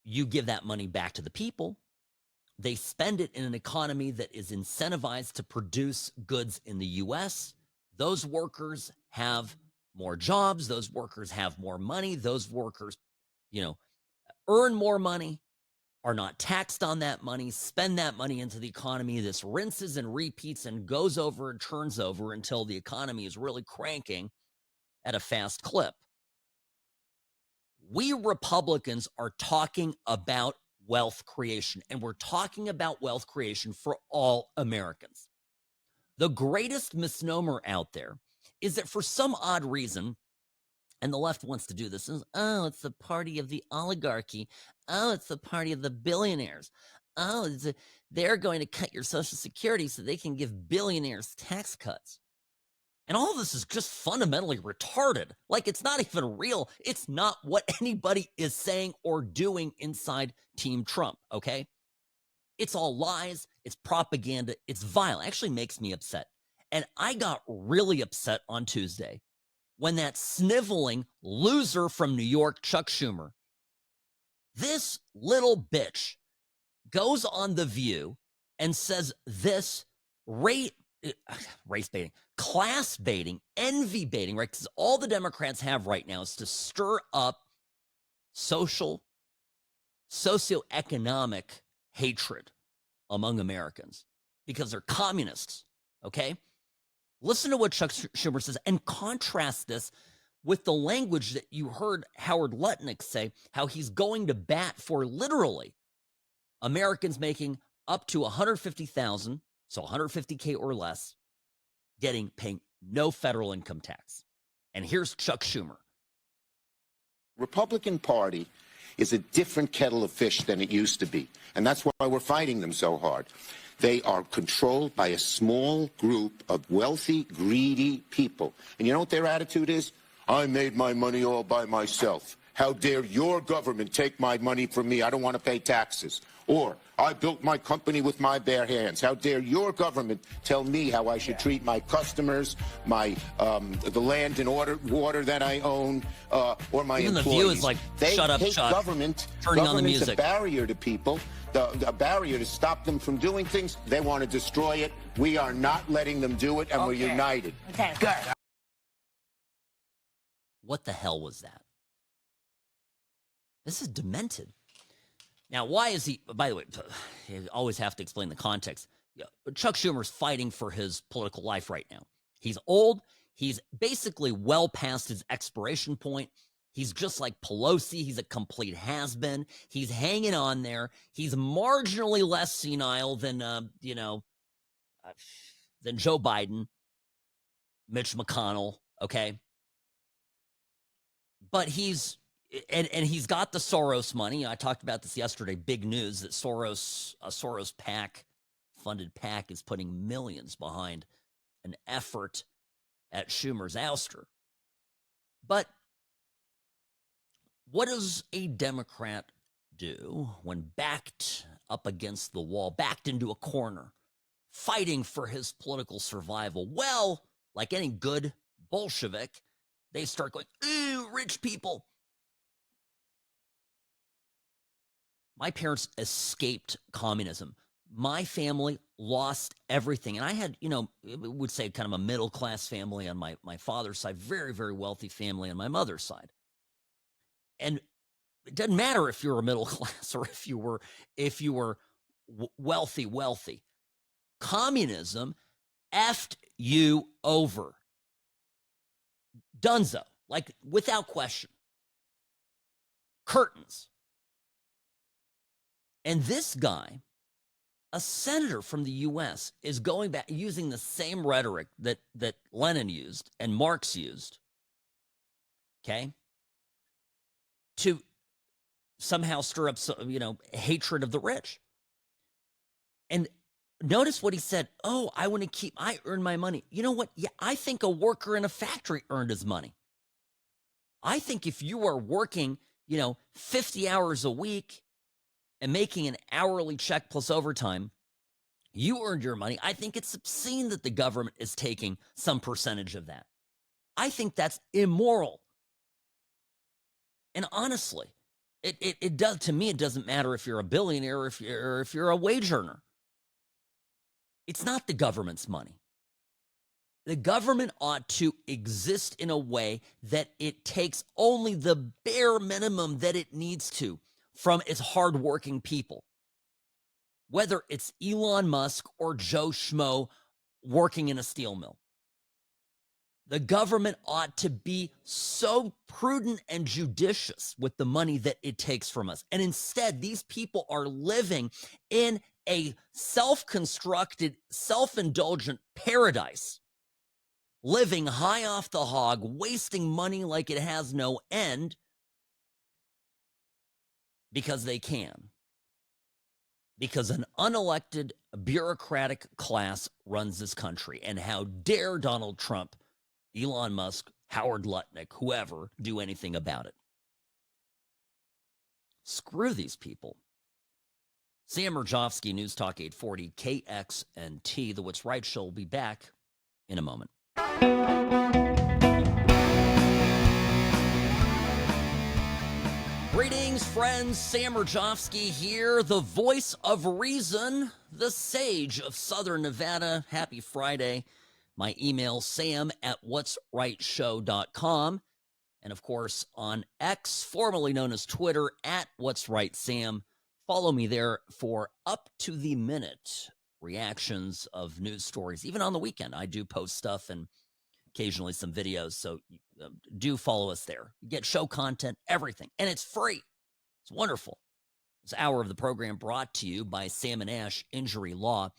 you give that money back to the people. They spend it in an economy that is incentivized to produce goods in the U.S. Those workers have more jobs. Those workers have more money. Those workers, you know, earn more money, are not taxed on that money, spend that money into the economy. This rinses and repeats and goes over and turns over until the economy is really cranking at a fast clip. We Republicans are talking about wealth creation, and we're talking about wealth creation for all Americans. The greatest misnomer out there is that for some odd reason, and the left wants to do this, is, oh, it's the party of the oligarchy. Oh, it's the party of the billionaires. Oh, they're going to cut your Social Security so they can give billionaires tax cuts. And all of this is just fundamentally retarded. Like, it's not even real. It's not what anybody is saying or doing inside Team Trump, okay? It's all lies. It's propaganda. It's vile. It actually makes me upset. And I got really upset on Tuesday when that sniveling loser from New York, Chuck Schumer, this little bitch, goes on The View and says this race baiting, class baiting, envy baiting, right? Because all the Democrats have right now is to stir up socioeconomic hatred among Americans because they're communists, okay? Listen to what Chuck Schumer says and contrast this with the language that you heard Howard Lutnick say, how he's going to bat for literally Americans making up to $150,000, so $150K or less, paying no federal income tax. And here's Chuck Schumer. Republican Party is a different kettle of fish than it used to be, and that's why we're fighting them so hard. They are controlled by a small group of wealthy, greedy people. And you know what their attitude is? I made my money all by myself. How dare your government take my money from me? I don't want to pay taxes. Or, I built my company with my bare hands. How dare your government tell me how I should treat my customers, the land and water that I own, or my Even employees. The View is like, shut up, hate Chuck. Government. Turning on the Government's music. a barrier to people. A barrier to stop them from doing things. They want to destroy it. We are not letting them do it, and we're united. Okay, good. What the hell was that? This is demented. Now, why is he, by the way, you always have to explain the context. Chuck Schumer's fighting for his political life right now. He's old. He's basically well past his expiration point. He's just like Pelosi. He's a complete has-been. He's hanging on there. He's marginally less senile than, than Joe Biden, Mitch McConnell, okay? But he's got the Soros money. I talked about this yesterday. Big news that Soros funded PAC is putting millions behind an effort at Schumer's ouster. But what does a Democrat do when backed up against the wall, backed into a corner, fighting for his political survival? Well, like any good Bolshevik, they start going, ooh, rich people. My parents escaped communism. My family lost everything. And I had, would say kind of a middle-class family on my father's side, very, very wealthy family on my mother's side. And it doesn't matter if you're a middle class or if you were wealthy. Communism effed you over. Dunzo, like without question. Curtains. And this guy, a senator from the U.S., is going back using the same rhetoric that Lenin used and Marx used, okay, to somehow stir up, hatred of the rich. And notice what he said. Oh, I earn my money. You know what? Yeah, I think a worker in a factory earned his money. I think if you are working, 50 hours a week and making an hourly check plus overtime, you earned your money. I think it's obscene that the government is taking some percentage of that. I think that's immoral. And honestly, it does, to me, it doesn't matter if you're a billionaire or if you're a wage earner. It's not the government's money. The government ought to exist in a way that it takes only the bare minimum that it needs to from its hardworking people. Whether it's Elon Musk or Joe Schmo working in a steel mill. The government ought to be so prudent and judicious with the money that it takes from us. And instead, these people are living in a self-constructed, self-indulgent paradise. Living high off the hog, wasting money like it has no end because they can. Because an unelected bureaucratic class runs this country. And how dare Donald Trump, Elon Musk, Howard Lutnick, whoever, do anything about it? Screw these people. Sam Mirejovsky, News Talk 840, KXNT. The What's Right Show will be back in a moment. Greetings, friends. Sam Mirejovsky here, the voice of reason, the sage of Southern Nevada. Happy Friday. My email, sam@whatsrightshow.com. And, of course, on X, formerly known as Twitter, @whatsrightsam. Follow me there for up-to-the-minute reactions of news stories. Even on the weekend, I do post stuff and occasionally some videos, so do follow us there. You get show content, everything, and it's free. It's wonderful. This hour of the program brought to you by Sam & Ash Injury Law.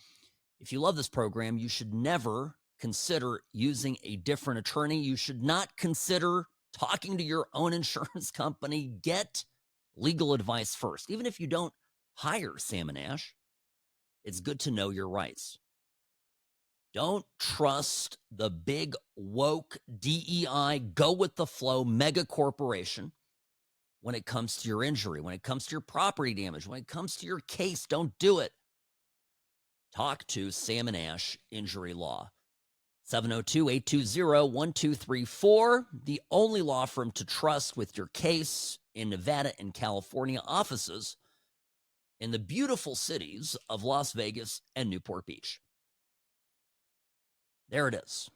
If you love this program, you should never consider using a different attorney. You should not consider talking to your own insurance company. Get legal advice first. Even if you don't hire Sam & Ash, it's good to know your rights. Don't trust the big woke DEI, go with the flow mega corporation when it comes to your injury, when it comes to your property damage, when it comes to your case. Don't do it. Talk to Sam & Ash Injury Law. 702-820-1234, the only law firm to trust with your case in Nevada and California. Offices in the beautiful cities of Las Vegas and Newport Beach. There it is.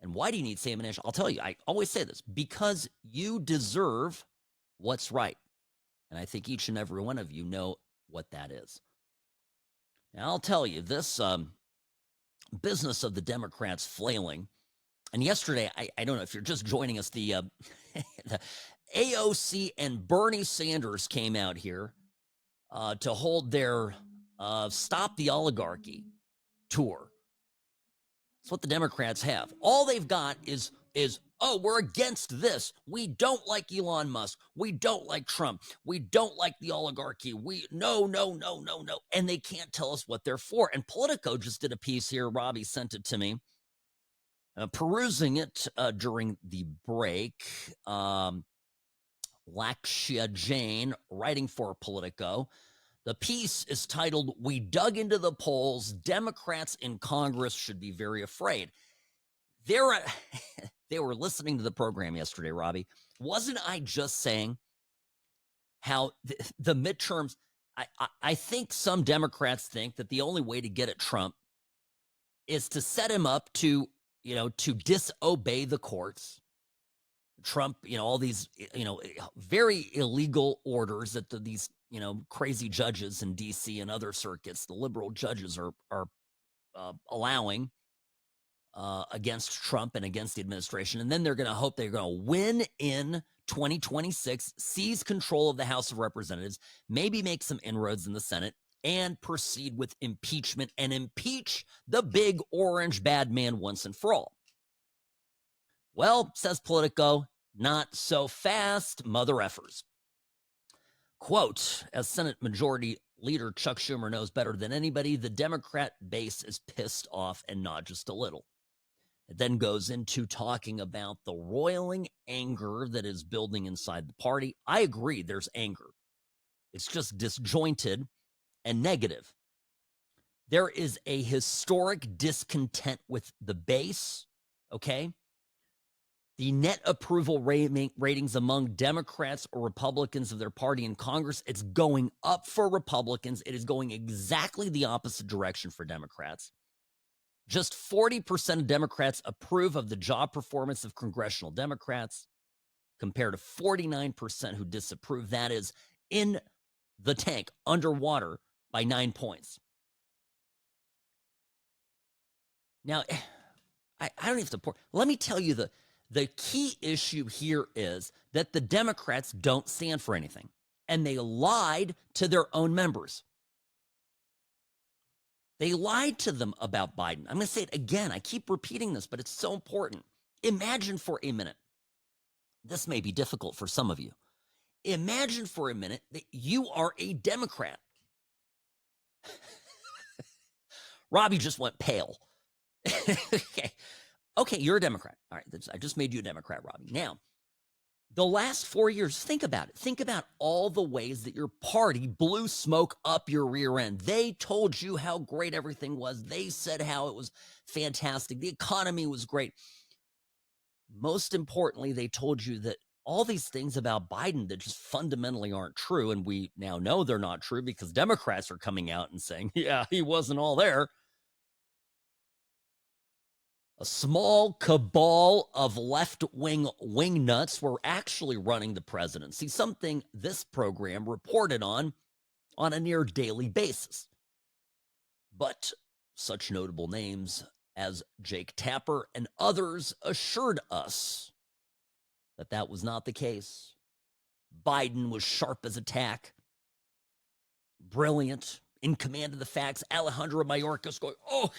And why do you need Sam & Ash? I'll tell you, I always say this, because you deserve what's right. And I think each and every one of you know what that is. Now, I'll tell you, this business of the Democrats flailing, and yesterday, I don't know if you're just joining us, the AOC and Bernie Sanders came out here to hold their Stop the Oligarchy tour. That's what the Democrats have. All they've got is, oh, we're against this. We don't like Elon Musk. We don't like Trump. We don't like the oligarchy. No. And they can't tell us what they're for. And Politico just did a piece here. Robbie sent it to me. Perusing it during the break. Lakshya Jain, writing for Politico. The piece is titled, "We Dug into the Polls. Democrats in Congress Should Be Very Afraid." They were listening to the program yesterday, Robbie. Wasn't I just saying how the midterms, I think some Democrats think that the only way to get at Trump is to set him up to disobey the courts. Trump, all these, very illegal orders that these crazy judges in D.C. and other circuits, the liberal judges are allowing against Trump and against the administration. And then they're going to hope they're going to win in 2026, seize control of the House of Representatives, maybe make some inroads in the Senate, and proceed with impeachment and impeach the big orange bad man once and for all. Well, says Politico, not so fast, mother effers. Quote, as Senate Majority Leader Chuck Schumer knows better than anybody, the Democrat base is pissed off and not just a little. It then goes into talking about the roiling anger that is building inside the party. I agree, there's anger. It's just disjointed and negative. There is a historic discontent with the base, okay? The net approval ratings among Democrats or Republicans of their party in Congress, it's going up for Republicans. It is going exactly the opposite direction for Democrats. Just 40% of Democrats approve of the job performance of congressional Democrats, compared to 49% who disapprove. That is in the tank, underwater by 9 points. Now, I don't have to let me tell you the key issue here is that the Democrats don't stand for anything, and they lied to their own members. They lied to them about Biden. I'm going to say it again. I keep repeating this, but it's so important. Imagine for a minute. This may be difficult for some of you. Imagine for a minute that you are a Democrat. Robbie just went pale. Okay, you're a Democrat. All right, I just made you a Democrat, Robbie. Now, the last 4 years, think about it. Think about all the ways that your party blew smoke up your rear end. They told you how great everything was. They said how it was fantastic. The economy was great. Most importantly, they told you that all these things about Biden that just fundamentally aren't true, and we now know they're not true because Democrats are coming out and saying, yeah, he wasn't all there. A small cabal of left-wing wingnuts were actually running the presidency, something this program reported on a near daily basis. But such notable names as Jake Tapper and others assured us that that was not the case. Biden was sharp as a tack, brilliant, in command of the facts. Alejandro Mayorkas going, oh,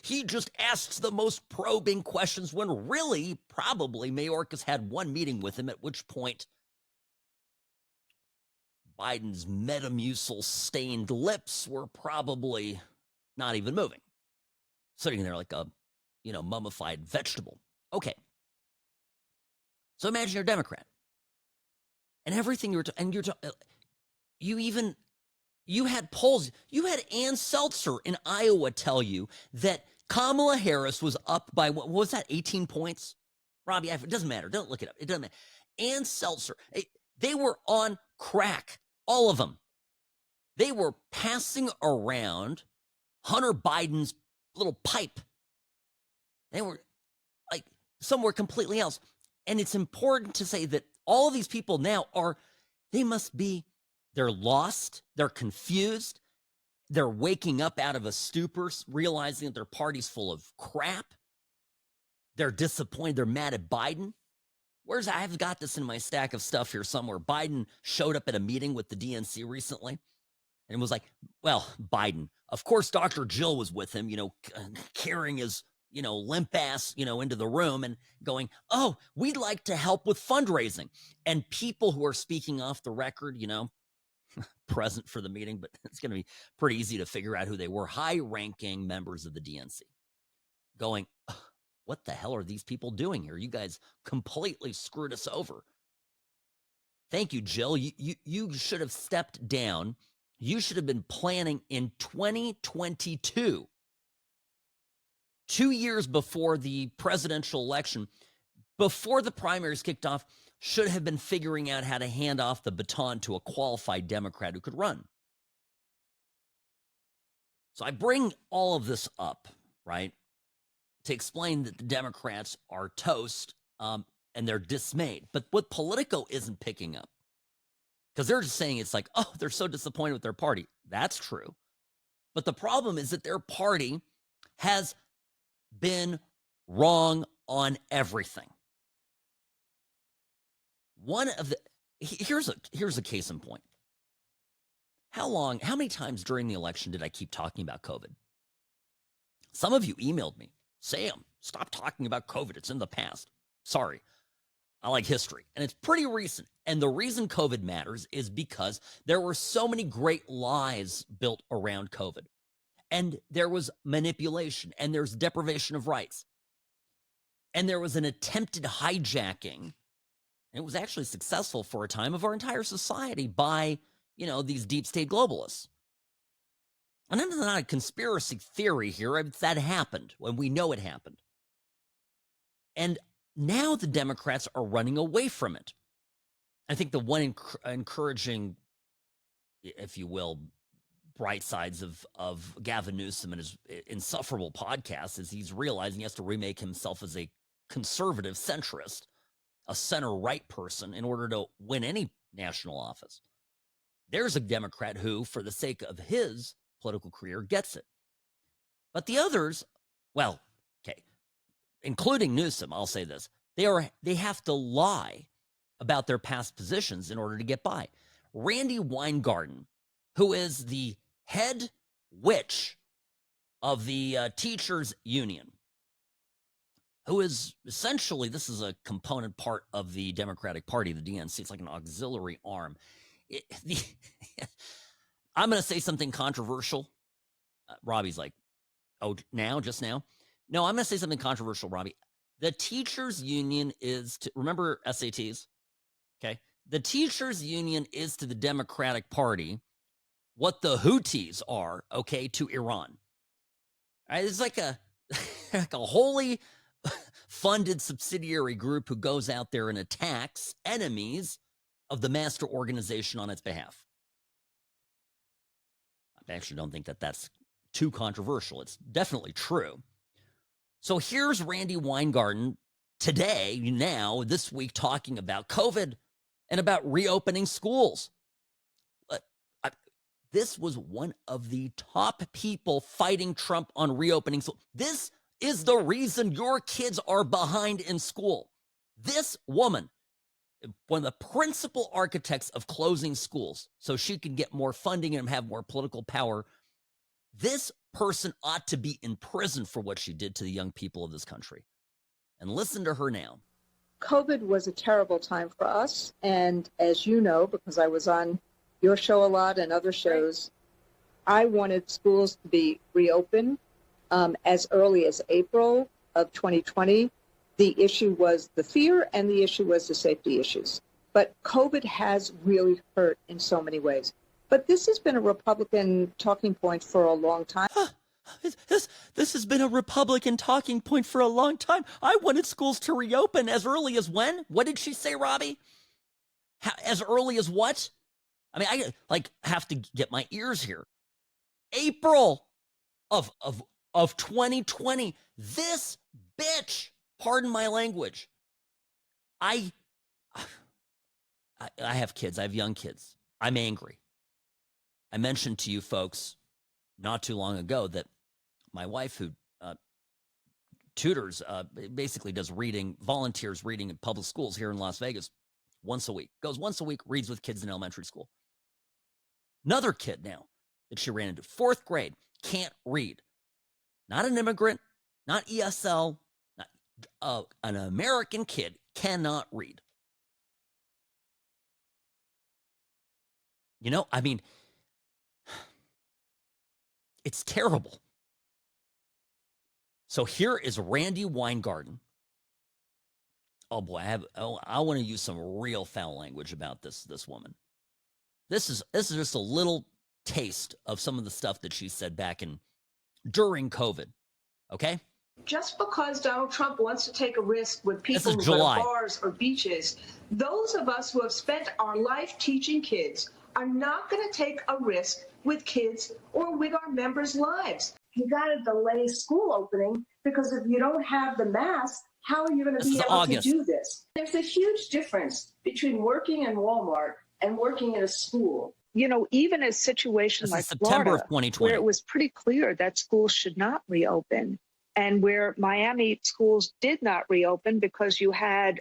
he just asks the most probing questions, when really, probably, Mayorkas had one meeting with him, at which point Biden's Metamucil-stained lips were probably not even moving, sitting there like a, mummified vegetable. Okay. So imagine you're a Democrat, and everything you had polls. You had Ann Seltzer in Iowa tell you that Kamala Harris was up by, what was that, 18 points? Robbie, it doesn't matter. Don't look it up. It doesn't matter. Ann Seltzer, they were on crack, all of them. They were passing around Hunter Biden's little pipe. They were like somewhere completely else. And it's important to say that all of these people now they're lost, they're confused, they're waking up out of a stupor, realizing that their party's full of crap. They're disappointed, they're mad at Biden. I've got this in my stack of stuff here somewhere. Biden showed up at a meeting with the DNC recently and was like, well, Biden, of course, Dr. Jill was with him, carrying his, limp ass, into the room and going, oh, we'd like to help with fundraising. And people who are speaking off the record, present for the meeting, but it's going to be pretty easy to figure out who they were. High-ranking members of the DNC going, what the hell are these people doing here? You guys completely screwed us over. Thank you, Jill. You should have stepped down. You should have been planning in 2022, 2 years before the presidential election, before the primaries kicked off, should have been figuring out how to hand off the baton to a qualified Democrat who could run. So I bring all of this up, right, to explain that the Democrats are toast and they're dismayed. But what Politico isn't picking up Because they're just saying it's like, oh, they're so disappointed with their party. That's true. But the problem is that their party has been wrong on everything. Here's a case in point. How many times during the election did I keep talking about COVID? Some of you emailed me, Sam, stop talking about COVID. It's in the past. Sorry. I like history, and it's pretty recent. And the reason COVID matters is because there were so many great lies built around COVID. And there was manipulation, and there's deprivation of rights. And there was an attempted hijacking, and it was actually successful for a time, of our entire society by, these deep state globalists. And it's not a conspiracy theory here. That happened when we know it happened. And now the Democrats are running away from it. I think the one encouraging, if you will, bright sides of Gavin Newsom and his insufferable podcast is he's realizing he has to remake himself as a conservative centrist, a center-right person in order to win any national office. There's a Democrat who, for the sake of his political career, gets it. But the others, well, okay, including Newsom, I'll say this, they have to lie about their past positions in order to get by. Randy Weingarten, who is the head witch of the teachers union, who is essentially, this is a component part of the Democratic Party, the DNC. It's like an auxiliary arm. I'm going to say something controversial. Robbie's like, oh, just now? No, I'm going to say something controversial, Robbie. The teachers union is to, remember SATs? Okay. The teachers union is to the Democratic Party what the Houthis are, okay, to Iran. All right, it's like a wholly funded subsidiary group who goes out there and attacks enemies of the master organization on its behalf. I actually don't think that that's too controversial. It's definitely true. So here's Randy Weingarten today, this week, talking about COVID and about reopening schools. This was one of the top people fighting Trump on reopening schools. This is the reason your kids are behind in school. This woman, one of the principal architects of closing schools so she can get more funding and have more political power, this person ought to be in prison for what she did to the young people of this country. And listen to her now. COVID was a terrible time for us. And as you know, because I was on your show a lot and other shows, I wanted schools to be reopened as early as April of 2020. The issue was the fear and the issue was the safety issues. But COVID has really hurt in so many ways. But this has been a Republican talking point for a long time. This has been a Republican talking point for a long time. I wanted schools to reopen as early as when? What did she say, Robbie? As early as what? I mean, I have to get my ears here. April of 2020. This bitch, pardon my language. I have kids. I have young kids. I'm angry. I mentioned to you folks not too long ago that my wife, who tutors, basically does reading, volunteers reading in public schools here in Las Vegas once a week. Goes once a week, reads with kids in elementary school. Another kid now that she ran into, 4th grade, can't read. Not an immigrant, not ESL, an American kid cannot read. I mean, it's terrible. So here is Randy Weingarten. Oh boy, I want to use some real foul language about this woman. This is just a little taste of some of the stuff that she said back during COVID. Okay? Just because Donald Trump wants to take a risk with people who go to bars or beaches, those of us who have spent our life teaching kids are not going to take a risk with kids or with our members' lives. You got to delay school opening because if you don't have the mask, how are you going to be able to do this? There's a huge difference between working in Walmart and working in a school. You know, even a situation This like is September of Florida, 2020. where it was pretty clear that schools should not reopen, and where Miami schools did not reopen because you had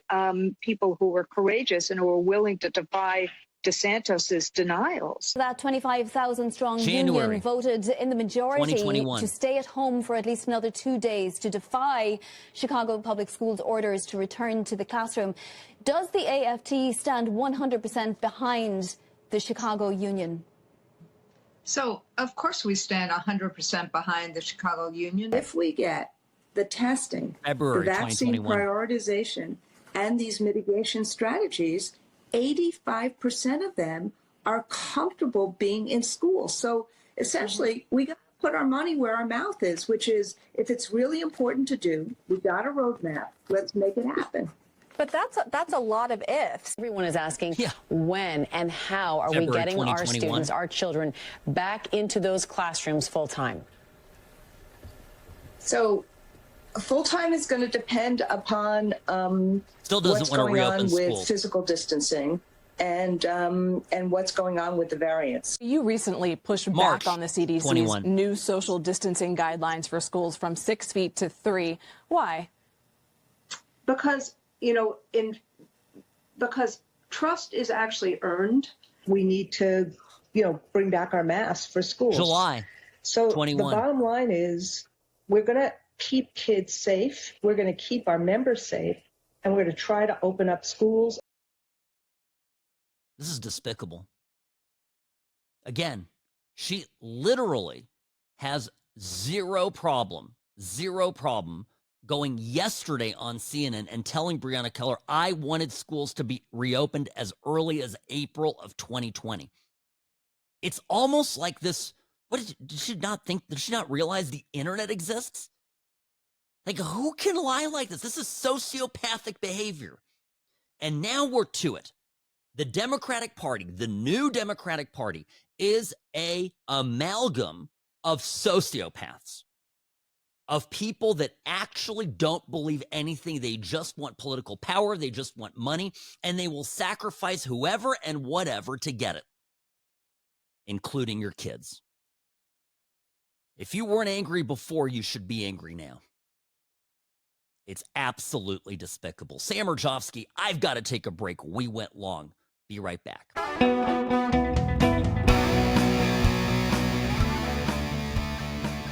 people who were courageous and who were willing to defy DeSantos's denials. That 25,000 strong union voted in the majority to stay at home for at least another 2 days to defy Chicago Public Schools' orders to return to the classroom. Does the AFT stand 100% behind the Chicago Union? So, of course, we stand 100% behind the Chicago Union. If we get the testing, February the vaccine 2021. prioritization, and these mitigation strategies, 85% of them are comfortable being in school. So essentially, we got to put our money where our mouth is, which is if it's really important to do, we got a roadmap. Let's make it happen. But that's a lot of ifs. Everyone is asking when and how are we getting our students, our children, back into those classrooms full time? So full time is going to depend upon Still doesn't what's want to going reopen on with schools. physical distancing and what's going on with the variants. You recently pushed March back on the CDC's 21. new social distancing guidelines for schools from 6 feet to 3. Why? Because, you know, because trust is actually earned. We need to, you know, bring back our masks for schools. July So 21. the bottom line is we're going to keep kids safe. We're going to keep our members safe. And we're going to try to open up schools. This is despicable. Again, she literally has zero problem going yesterday on CNN and telling Breonna Keller, I wanted schools to be reopened as early as April of 2020. It's almost like this. Did she not realize the internet exists? Like, who can lie like this? This is sociopathic behavior. And now we're to it. The Democratic Party, the new Democratic Party, is a amalgam of sociopaths, of people that actually don't believe anything. They just want political power. They just want money, and they will sacrifice whoever and whatever to get it, including your kids. If you weren't angry before, you should be angry now. It's absolutely despicable. Sam Mirejovsky, I've got to take a break. We went long. Be right back.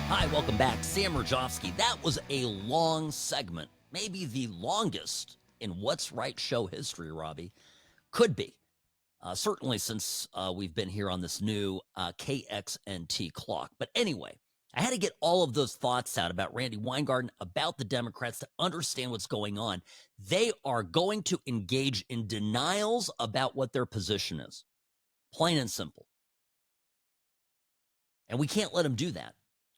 Hi, welcome back. Sam Mirejovsky. That was a long segment, maybe the longest in What's Right show history, Robbie. Could be. Certainly since we've been here on this new KXNT clock. But anyway, I had to get all of those thoughts out about Randy Weingarten, about the Democrats, to understand what's going on. They are going to engage in denials about what their position is. Plain and simple. And we can't let them do that.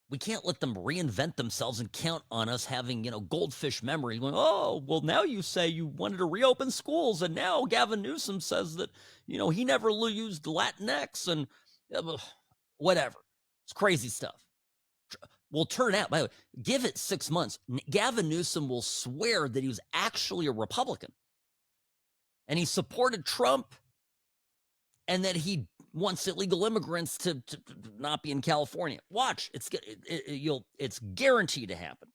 We can't let them reinvent themselves and count on us having, goldfish memory. Going, oh, well, now you say you wanted to reopen schools, and now Gavin Newsom says that, he never used Latinx and whatever. It's crazy stuff. Will turn out, by the way, give it 6 months, Gavin Newsom will swear that he was actually a Republican and he supported Trump and that he wants illegal immigrants to not be in California. Watch, it's guaranteed to happen.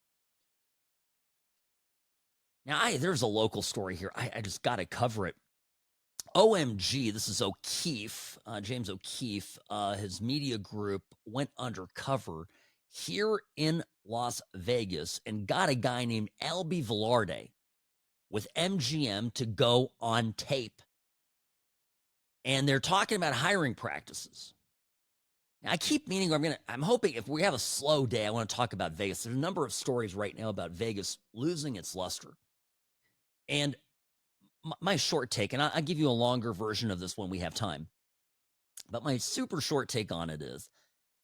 Now, there's a local story here. I just got to cover it. OMG, this is O'Keefe, James O'Keefe. His media group went undercover here in Las Vegas and got a guy named Albie Velarde with MGM to go on tape. And they're talking about hiring practices. Now, I keep meaning I'm hoping if we have a slow day, I want to talk about Vegas. There's a number of stories right now about Vegas losing its luster. And my short take, and I'll give you a longer version of this when we have time, but my super short take on it is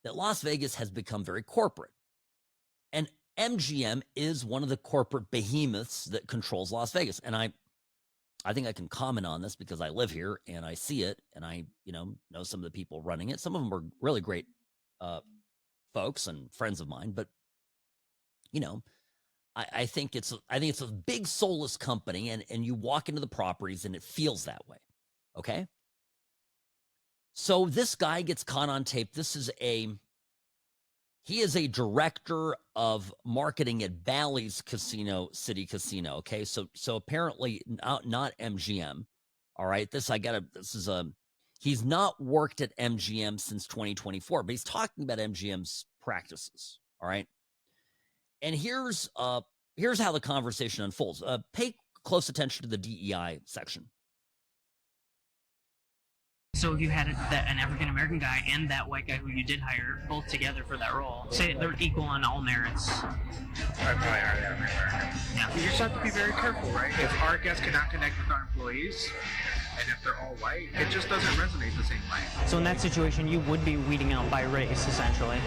that Las Vegas has become very corporate. And MGM is one of the corporate behemoths that controls Las Vegas. And I think I can comment on this because I live here and I see it, and I, know some of the people running it. Some of them are really great folks and friends of mine, but I think it's a big soulless company, and you walk into the properties and it feels that way. Okay. So this guy gets caught on tape. He is a director of marketing at Bally's City Casino. Okay. So apparently not MGM. All right. He's not worked at MGM since 2024, but he's talking about MGM's practices. All right. And here's how the conversation unfolds. Pay close attention to the DEI section. So if you had an African-American guy and that white guy who you did hire both together for that role, say they're equal on all merits. I'd probably hire the African-American. Yeah. You just have to be very careful, right? If our guests cannot connect with our employees, and if they're all white, it just doesn't resonate the same way. So in that situation, you would be weeding out by race, essentially.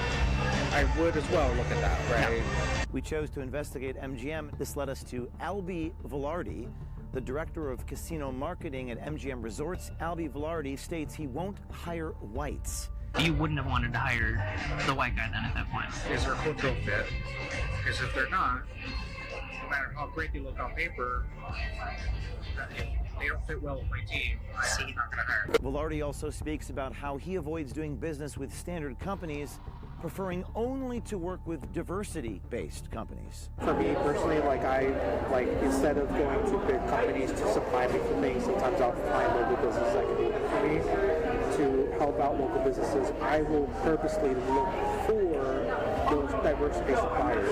I would as well look at that, right? Yeah. We chose to investigate MGM. This led us to Albie Velarde, the director of casino marketing at MGM Resorts. Albie Velarde states he won't hire whites. You wouldn't have wanted to hire the white guy then at that point. Is there a cultural fit? Because if they're not, no matter how great they look on paper, if they don't fit well with my team, I'm not going to hire them. Velarde also speaks about how he avoids doing business with standard companies, preferring only to work with diversity-based companies. For me personally, instead of going to big companies to supply me for things, sometimes I'll find local businesses that can do it for me to help out local businesses. I will purposely look for those diversity suppliers,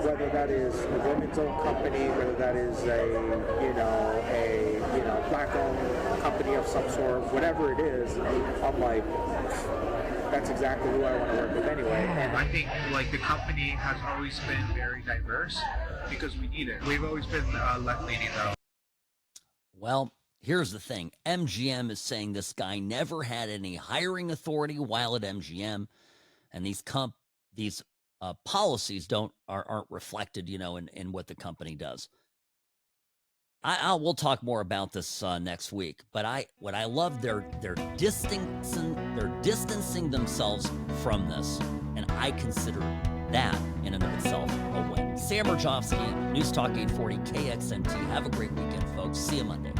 whether that is a women's-owned company, whether that is a black-owned company of some sort, whatever it is. I'm like, that's exactly who I want to work with anyway. And I think the company has always been very diverse because we need it. We've always been left-leaning though. Well, here's the thing. MGM is saying this guy never had any hiring authority while at MGM, and these policies aren't reflected, in what the company does. We'll talk more about this next week, but what I love, they're distancing themselves from this, and I consider that in and of itself a win. Sam Mirejovsky, News Talk 840 KXNT. Have a great weekend, folks. See you Monday.